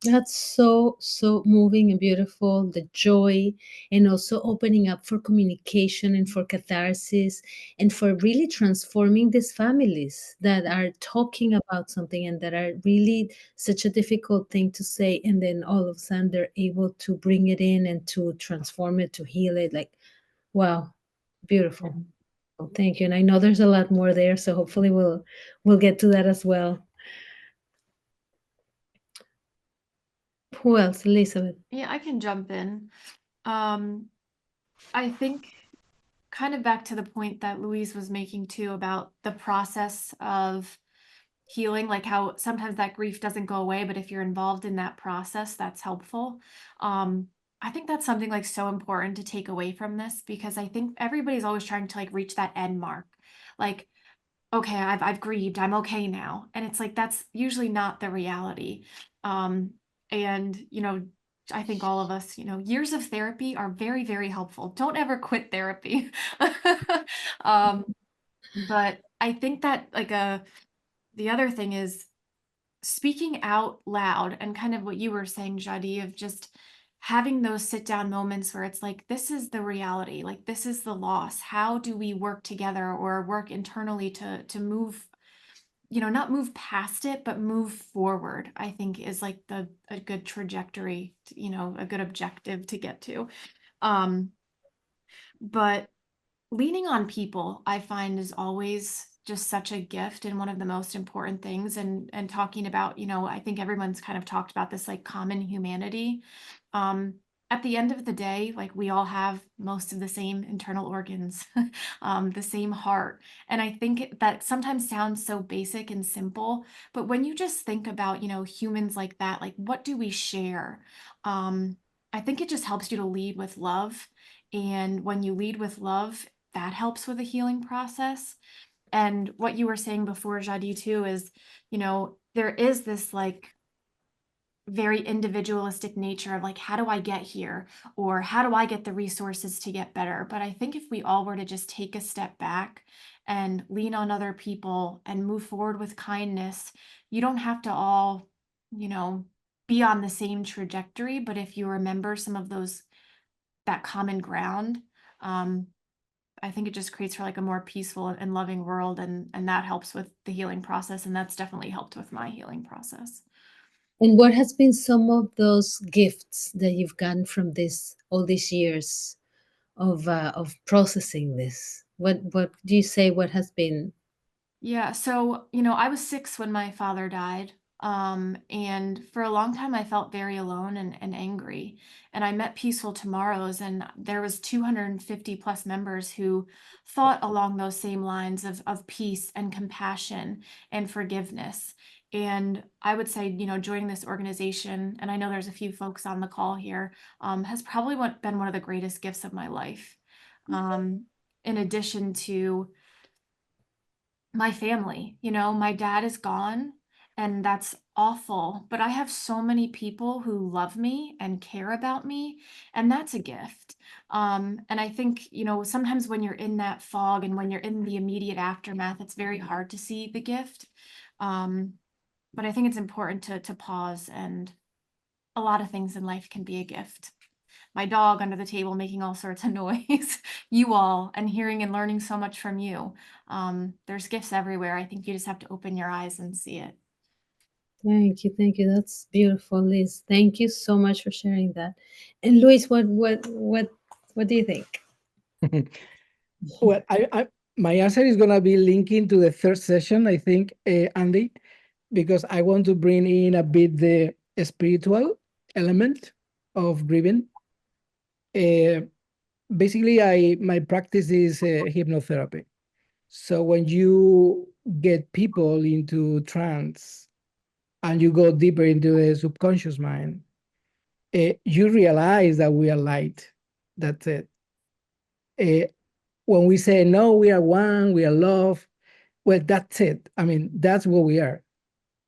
That's so, so moving and beautiful, the joy, and also opening up for communication and for catharsis and for really transforming these families that are talking about something and that are really such a difficult thing to say. And then all of a sudden they're able to bring it in and to transform it, to heal it. Like, wow, beautiful. Well, thank you. And I know there's a lot more there, so hopefully we'll get to that as well. Who else? Elizabeth. Yeah, I can jump in. I think kind of back to the point that Louise was making too about the process of healing, like how sometimes that grief doesn't go away, but if you're involved in that process, that's helpful. I think that's something like so important to take away from this, because I think everybody's always trying to like reach that end mark. Like, okay, I've grieved, I'm okay now. And it's like that's usually not the reality. And I think all of us, years of therapy are very, very helpful. Don't ever quit therapy. But I think that the other thing is speaking out loud, and kind of what you were saying, Jha D, of just having those sit down moments where it's like, this is the reality, like this is the loss. How do we work together or work internally to move, not move past it, but move forward, I think is like a good trajectory, a good objective to get to. But leaning on people, I find, is always just such a gift and one of the most important things. And talking about, I think everyone's kind of talked about this like common humanity. Um, at the end of the day, like we all have most of the same internal organs, the same heart. And I think that sometimes sounds so basic and simple, but when you just think about, humans like that, like what do we share? I think it just helps you to lead with love. And when you lead with love, that helps with the healing process. And what you were saying before, Jha D, too, is, there is this like very individualistic nature of like, how do I get here? Or how do I get the resources to get better? But I think if we all were to just take a step back and lean on other people and move forward with kindness, you don't have to all, be on the same trajectory. But if you remember some of that common ground, I think it just creates for like a more peaceful and loving world, and that helps with the healing process, and that's definitely helped with my healing process. And what has been some of those gifts that you've gotten from this all these years of processing this? What do you say? What has been? Yeah, so, I was 6 when my father died. And for a long time I felt very alone and angry. And I met Peaceful Tomorrows, and there was 250 plus members who thought along those same lines of peace and compassion and forgiveness. And I would say, joining this organization, and I know there's a few folks on the call here, has probably been one of the greatest gifts of my life. In addition to my family. My dad is gone, and that's awful, but I have so many people who love me and care about me, and that's a gift. And I think, sometimes when you're in that fog and when you're in the immediate aftermath, it's very hard to see the gift. Um, but I think it's important to pause, and a lot of things in life can be a gift. My dog under the table making all sorts of noise, you all, and hearing and learning so much from you. There's gifts everywhere. I think you just have to open your eyes and see it. Thank you, thank you. That's beautiful, Liz. Thank you so much for sharing that. And Luis, what do you think? Well, my answer is gonna be linking to the third session, I think, Andy, because I want to bring in a bit the spiritual element of grieving. Basically, my practice is hypnotherapy. So when you get people into trance and you go deeper into the subconscious mind, you realize that we are light. That's it. When we say, no, we are one, we are love, well, that's it. I mean, that's what we are.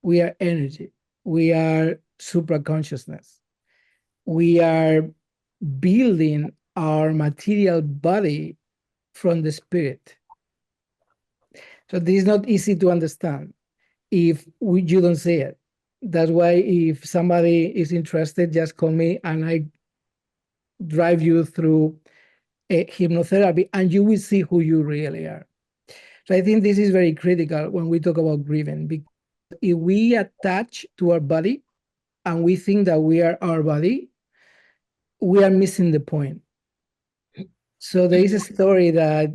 We are energy. We are supraconsciousness. We are building our material body from the spirit. So this is not easy to understand if you don't see it. That's why if somebody is interested, just call me and I drive you through a hypnotherapy and you will see who you really are. So I think this is very critical when we talk about grieving, because if we attach to our body and we think that we are our body, we are missing the point. So there is a story that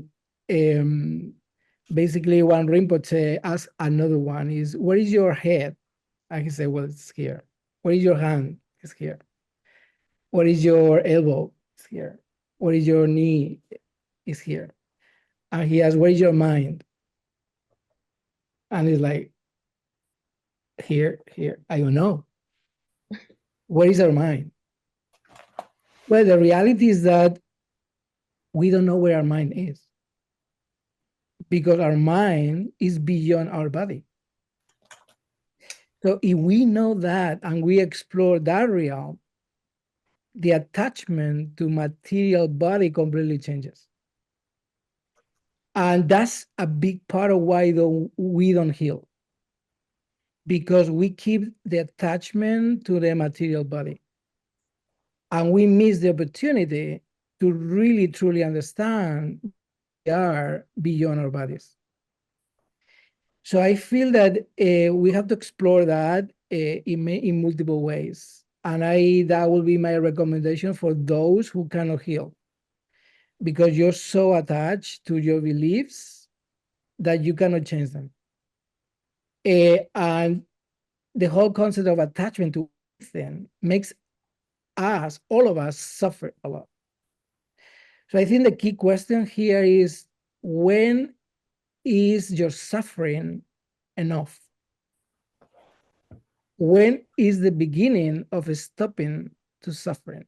basically one Rinpoche asked another one is, where is your head? And he said, well, it's here. Where is your hand? It's here. What is your elbow? It's here. What is your knee? It's here. And he asked, where is your mind? And he's like, here. I don't know. Where is our mind? Well, the reality is that we don't know where our mind is, because our mind is beyond our body. So if we know that and we explore that realm, the attachment to material body completely changes. And that's a big part of why we don't heal, because we keep the attachment to the material body. And we miss the opportunity to really, truly understand we are beyond our bodies. So I feel that we have to explore that in multiple ways. And that will be my recommendation for those who cannot heal, because you're so attached to your beliefs that you cannot change them. And the whole concept of attachment to anything makes us, all of us, suffer a lot. So I think the key question here is, when is your suffering enough? When is the beginning of stopping to suffering?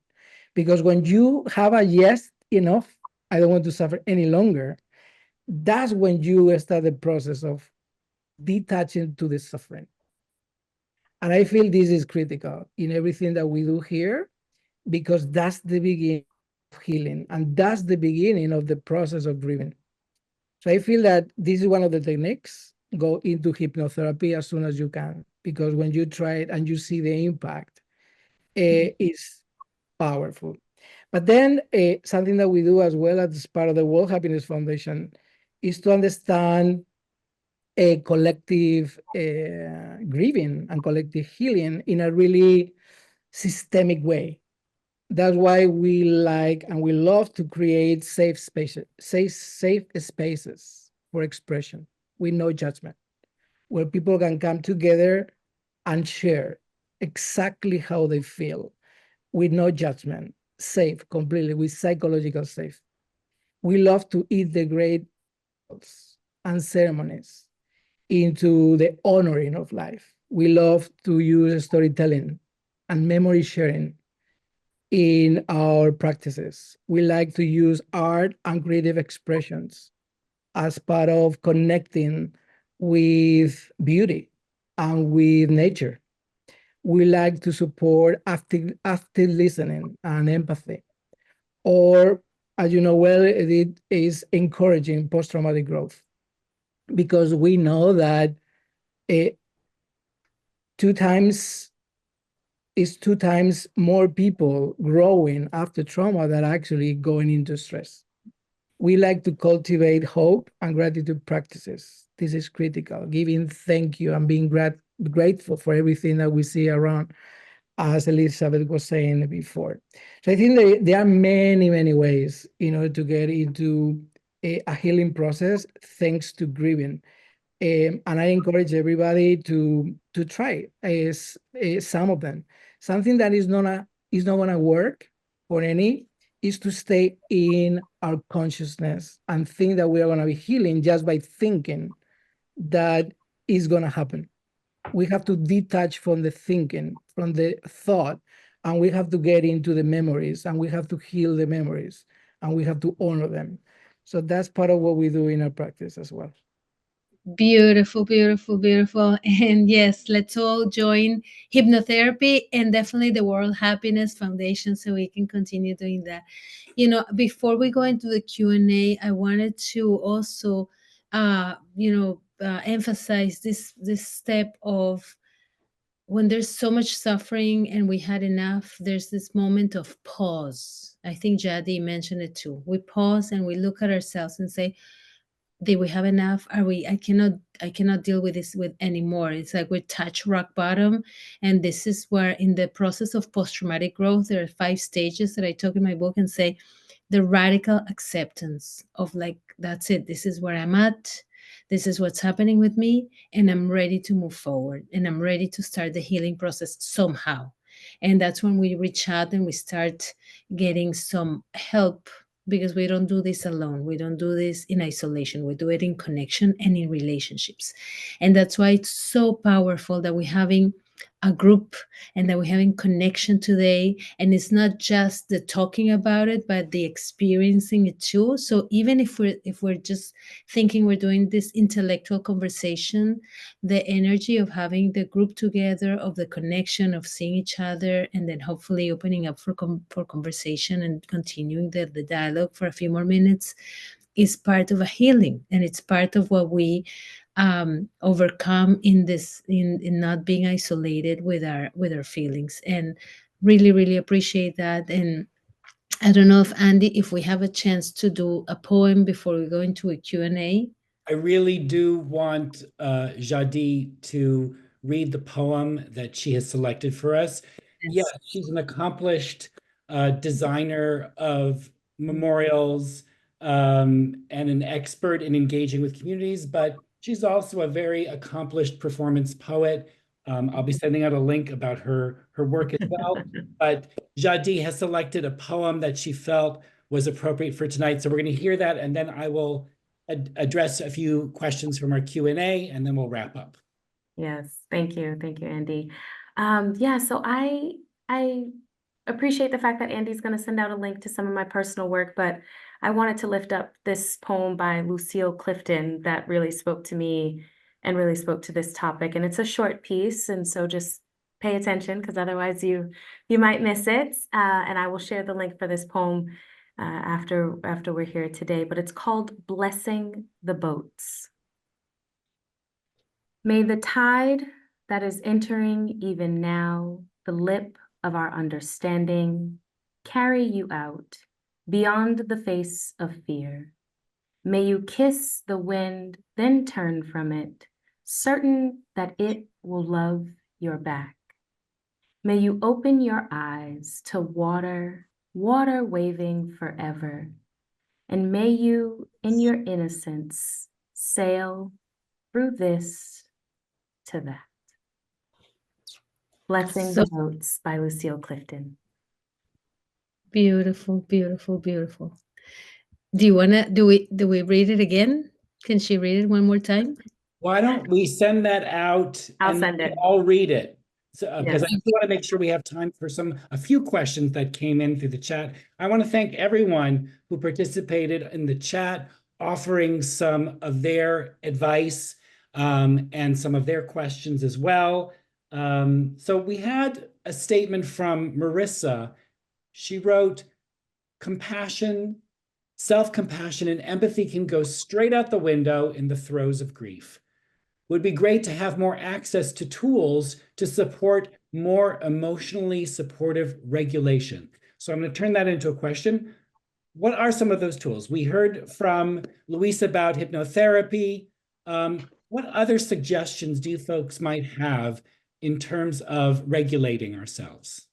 Because when you have a yes, enough, I don't want to suffer any longer, that's when you start the process of detaching to the suffering. And I feel this is critical in everything that we do here, because that's the beginning of healing, and that's the beginning of the process of grieving. So I feel that this is one of the techniques. Go into hypnotherapy as soon as you can, because when you try it and you see the impact, it's powerful. But then something that we do as well as part of the World Happiness Foundation is to understand a collective grieving and collective healing in a really systemic way. That's why we like and we love to create safe spaces for expression with no judgment, where people can come together and share exactly how they feel with no judgment, safe, completely, with psychological safe. We love to integrate and ceremonies into the honoring of life. We love to use storytelling and memory sharing in our practices. We like to use art and creative expressions as part of connecting with beauty and with nature. We like to support active listening and empathy. Or, as you know well, it is encouraging post-traumatic growth, because we know that it two times more people growing after trauma than actually going into stress. We like to cultivate hope and gratitude practices. This is critical. Giving thank you and being grateful for everything that we see around, as Elizabeth was saying before. So I think there are many, many ways in order to get into a healing process, thanks to grieving. And I encourage everybody to try some of them. Something that is not gonna work for any is to stay in our consciousness and think that we are gonna be healing just by thinking that is gonna happen. We have to detach from the thinking, from the thought, and we have to get into the memories, and we have to heal the memories, and we have to honor them. So that's part of what we do in our practice as well. Beautiful, beautiful, beautiful. And yes, let's all join hypnotherapy and definitely the World Happiness Foundation so we can continue doing that. Before we go into the Q&A, I wanted to also emphasize this step of, when there's so much suffering and we had enough, there's this moment of pause. I think Jha D mentioned it too. We pause and we look at ourselves and say, did we have enough? I cannot deal with this with anymore. It's like we touch rock bottom. And this is where, in the process of post-traumatic growth, there are 5 stages that I talk in my book, and say the radical acceptance of, like, that's it. This is where I'm at. This is what's happening with me. And I'm ready to move forward. And I'm ready to start the healing process somehow. And that's when we reach out and we start getting some help because we don't do this alone. We don't do this in isolation. We do it in connection and in relationships. And that's why it's so powerful that we're having a group and that we're having connection today. And it's not just the talking about it, but the experiencing it too. So even if we're just thinking we're doing this intellectual conversation, the energy of having the group together, of the connection, of seeing each other, and then hopefully opening up for conversation and continuing the dialogue for a few more minutes is part of a healing, and it's part of what we overcome in this in not being isolated with our feelings. And really appreciate that. And I don't know if Andy, if we have a chance to do a poem before we go into a Q&A. I really do want Jha D to read the poem that she has selected for us. Yes. Yeah, she's an accomplished designer of memorials and an expert in engaging with communities, but she's also a very accomplished performance poet. I'll be sending out a link about her work as well. But Jha D has selected a poem that she felt was appropriate for tonight. So we're going to hear that, and then I will address a few questions from our Q&A, and then we'll wrap up. Yes, thank you, Andy. Yeah, so I appreciate the fact that Andy's going to send out a link to some of my personal work, but I wanted to lift up this poem by Lucille Clifton that really spoke to me and really spoke to this topic. And it's a short piece, and so just pay attention, because otherwise you might miss it. And I will share the link for this poem after we're here today, but it's called Blessing the Boats. May the tide that is entering even now the lip of our understanding carry you out beyond the face of fear. May you kiss the wind, then turn from it, certain that it will love your back. May you open your eyes to water waving forever. And may you, in your innocence, sail through this to that. Blessing the Boats by Lucille Clifton. Beautiful. Do we read it again? Can she read it one more time? Why don't we send that out? I'll send it. I'll read it. So, because Yes. I want to make sure we have time for a few questions that came in through the chat. I want to thank everyone who participated in the chat, offering some of their advice and some of their questions as well. So we had a statement from Marissa. She wrote, compassion, self-compassion, and empathy can go straight out the window in the throes of grief. Would be great to have more access to tools to support more emotionally supportive regulation. So I'm going to turn that into a question. What are some of those tools? We heard from Luis about hypnotherapy. What other suggestions do you folks might have in terms of regulating ourselves?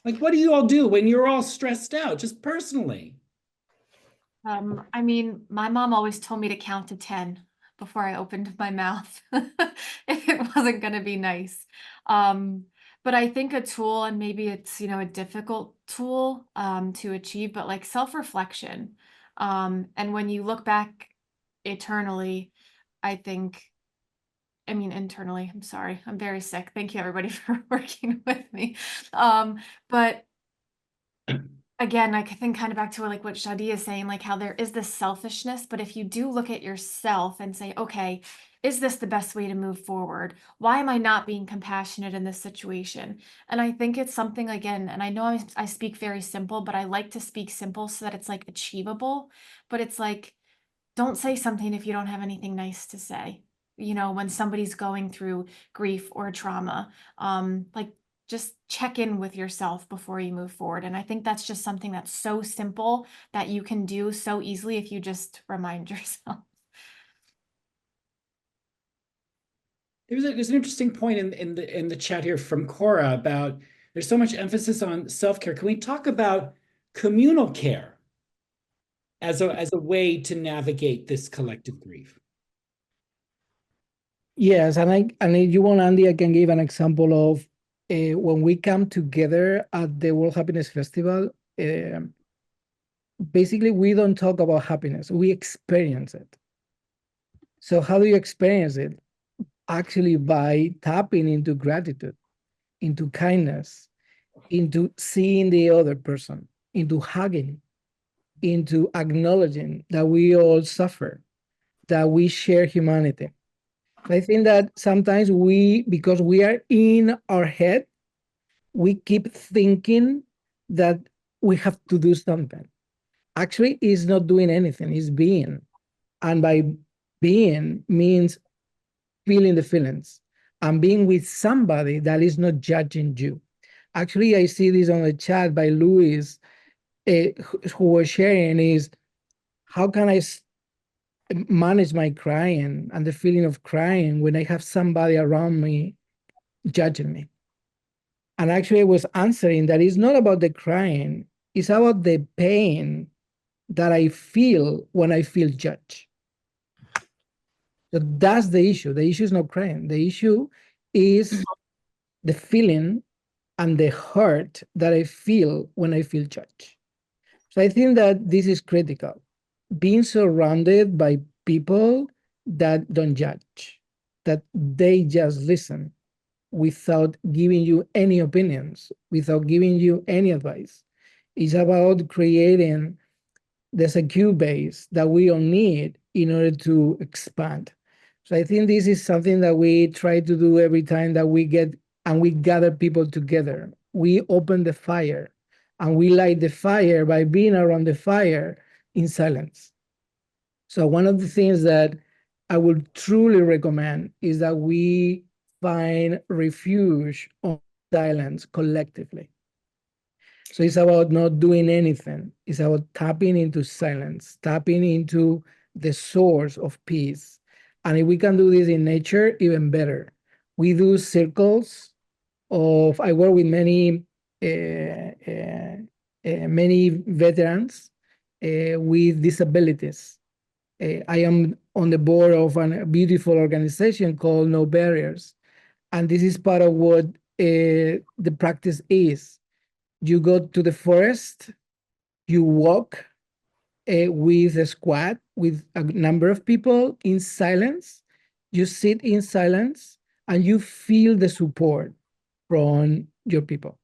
Like, what do you all do when you're all stressed out, just personally? I mean, my mom always told me to count to 10 before I opened my mouth if it wasn't going to be nice. But I think a tool, and maybe it's, a difficult tool to achieve, but like self-reflection. And when you look back eternally, internally, I'm sorry, I'm very sick. Thank you everybody for working with me. But again, I think kind of back to like what Jha D is saying, like how there is this selfishness, but if you do look at yourself and say, okay, is this the best way to move forward? Why am I not being compassionate in this situation? And I think it's something, again, and I know I speak very simple, but I like to speak simple so that it's like achievable, but it's like, don't say something if you don't have anything nice to say. When somebody's going through grief or trauma, like just check in with yourself before you move forward. And I think that's just something that's so simple that you can do so easily if you just remind yourself. There's an interesting point in the chat here from Cora about there's so much emphasis on self-care. Can we talk about communal care as a way to navigate this collective grief? Yes, and if you want, Andy, I can give an example of when we come together at the World Happiness Festival, basically we don't talk about happiness, we experience it. So how do you experience it? Actually by tapping into gratitude, into kindness, into seeing the other person, into hugging, into acknowledging that we all suffer, that we share humanity. I think that sometimes because we are in our head, we keep thinking that we have to do something. Actually, it's not doing anything, it's being. And by being means feeling the feelings and being with somebody that is not judging you. Actually, I see this on the chat by Louis, who was sharing is, how can I manage my crying and the feeling of crying when I have somebody around me judging me? And actually, I was answering that it's not about the crying, it's about the pain that I feel when I feel judged. So that's the issue. The issue is not crying. The issue is the feeling and the hurt that I feel when I feel judged. So I think that this is critical. Being surrounded by people that don't judge, that they just listen without giving you any opinions, without giving you any advice. It's about creating the secure base that we all need in order to expand. So I think this is something that we try to do every time that we get and we gather people together. We open the fire and we light the fire by being around the fire in silence. So one of the things that I would truly recommend is that we find refuge on silence collectively. So it's about not doing anything. It's about tapping into silence, tapping into the source of peace. And if we can do this in nature, even better. We do circles of, I work with many veterans with disabilities. I am on the board of a beautiful organization called No Barriers. And this is part of what the practice is. You go to the forest, you walk with a squad, with a number of people in silence. You sit in silence and you feel the support from your people.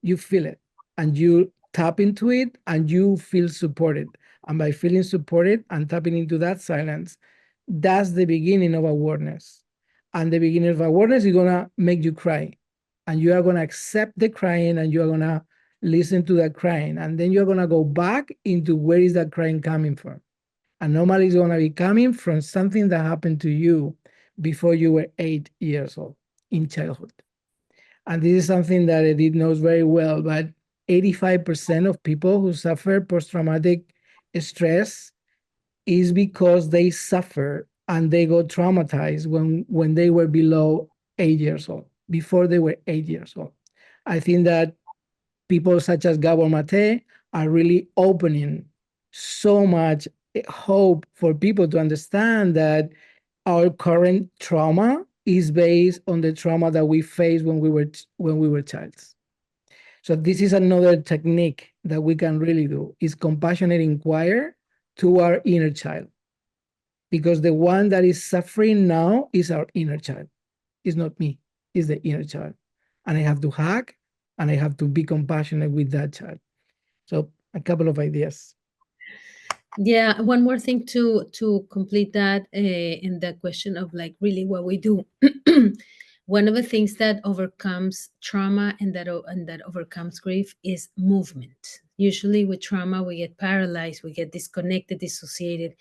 You feel it and you tap into it and you feel supported. And by feeling supported and tapping into that silence, that's the beginning of awareness. And the beginning of awareness is going to make you cry. And you are going to accept the crying and you are going to listen to that crying. And then you're going to go back into where is that crying coming from. And normally it's going to be coming from something that happened to you before you were 8 years old in childhood. And this is something that Edith knows very well, but 85% of people who suffer post-traumatic stress is because they suffer and they got traumatized when they were below 8 years old, before they were 8 years old. I think that people such as Gabor Mate are really opening so much hope for people to understand that our current trauma is based on the trauma that we faced when we were childs. So this is another technique that we can really do, is compassionate inquire to our inner child. Because the one that is suffering now is our inner child. It's not me, it's the inner child. And I have to hug and I have to be compassionate with that child. So a couple of ideas. Yeah, one more thing to complete that in the question of like really what we do. One of the things that overcomes trauma and that overcomes grief is movement. Usually with trauma, we get paralyzed, we get disconnected, dissociated.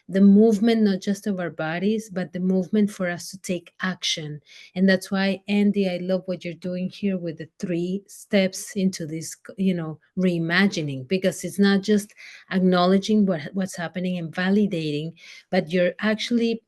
The movement, not just of our bodies, but the movement for us to take action. And that's why, Andy, I love what you're doing here with the 3 steps into this, reimagining, because it's not just acknowledging what's happening and validating, but you're actually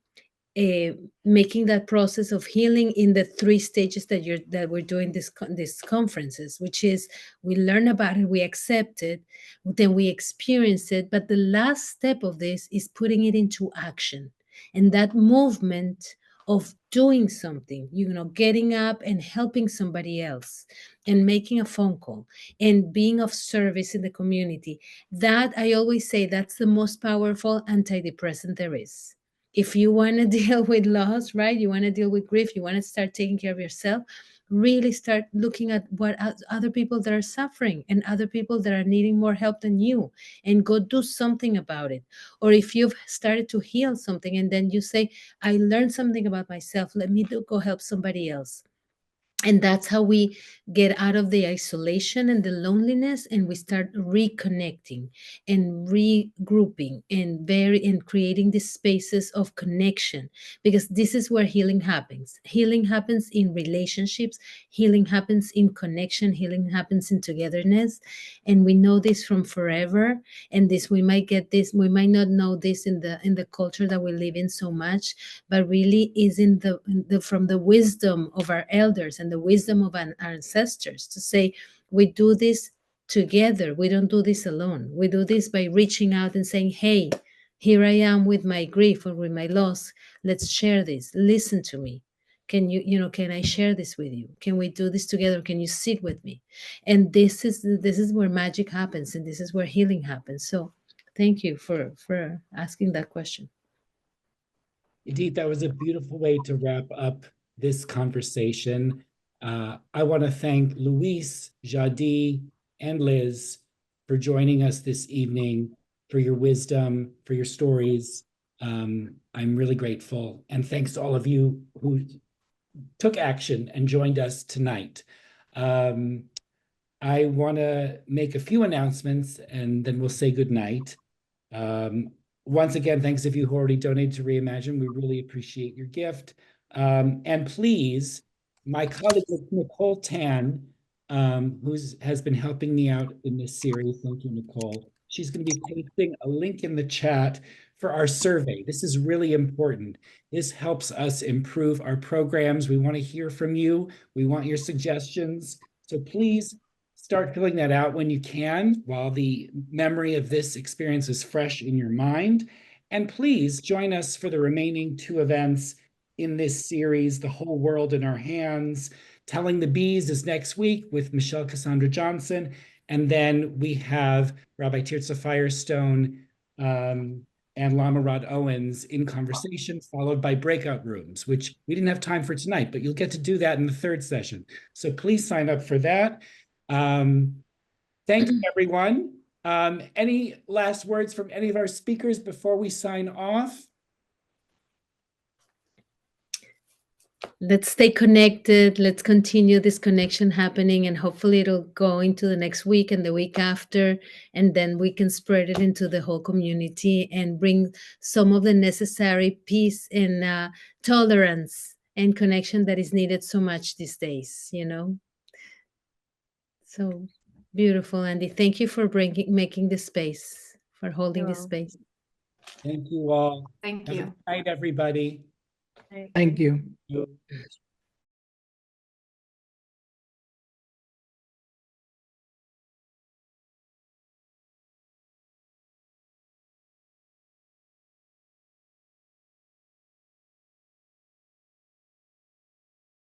making that process of healing in the 3 stages that we're doing these conferences, which is we learn about it, we accept it, then we experience it, but the last step of this is putting it into action. And that movement of doing something, getting up and helping somebody else and making a phone call and being of service in the community. That, I always say, that's the most powerful antidepressant there is. If you want to deal with loss, right? You want to deal with grief, you want to start taking care of yourself, really start looking at what other people that are suffering and other people that are needing more help than you, and go do something about it. Or if you've started to heal something and then you say, I learned something about myself, let me go help somebody else. And that's how we get out of the isolation and the loneliness, and we start reconnecting and regrouping and creating these spaces of connection, because this is where healing happens. Healing happens in relationships, healing happens in connection, healing happens in togetherness. And we know this from forever. And this, we might get this, we might not know this in the culture that we live in so much, but really is in the from the wisdom of our elders and the wisdom of our ancestors, to say, we do this together. We don't do this alone. We do this by reaching out and saying, hey, here I am with my grief or with my loss. Let's share this. Listen to me. Can can I share this with you? Can we do this together? Can you sit with me? And this is where magic happens, and this is where healing happens. So thank you for asking that question. Edith, that was a beautiful way to wrap up this conversation. I want to thank Luis, Jha D, and Liz for joining us this evening, for your wisdom, for your stories. I'm really grateful. And thanks to all of you who took action and joined us tonight. I want to make a few announcements and then we'll say goodnight. Once again, thanks if you who already donated to Reimagine. We really appreciate your gift. And please, my colleague Nicole Tan, who has been helping me out in this series, thank you, Nicole. She's going to be pasting a link in the chat for our survey. This is really important. This helps us improve our programs. We want to hear from you. We want your suggestions. So please start filling that out when you can, while the memory of this experience is fresh in your mind. And please join us for the remaining 2 events in this series, The Whole World in Our Hands. Telling the Bees is next week with Michelle Cassandra Johnson. And then we have Rabbi Tirza Firestone and Lama Rod Owens in conversation, followed by breakout rooms, which we didn't have time for tonight, but you'll get to do that in the 3rd session. So please sign up for that. Thank you, everyone. Any last words from any of our speakers before we sign off? Let's stay connected. Let's continue this connection happening, and hopefully it'll go into the next week and the week after, and then we can spread it into the whole community and bring some of the necessary peace and tolerance and connection that is needed so much these days, So beautiful, Andy. Thank you for making this space, for holding this space. Thank you all. Thank Have a you. good night, everybody. Thank you. Thank you.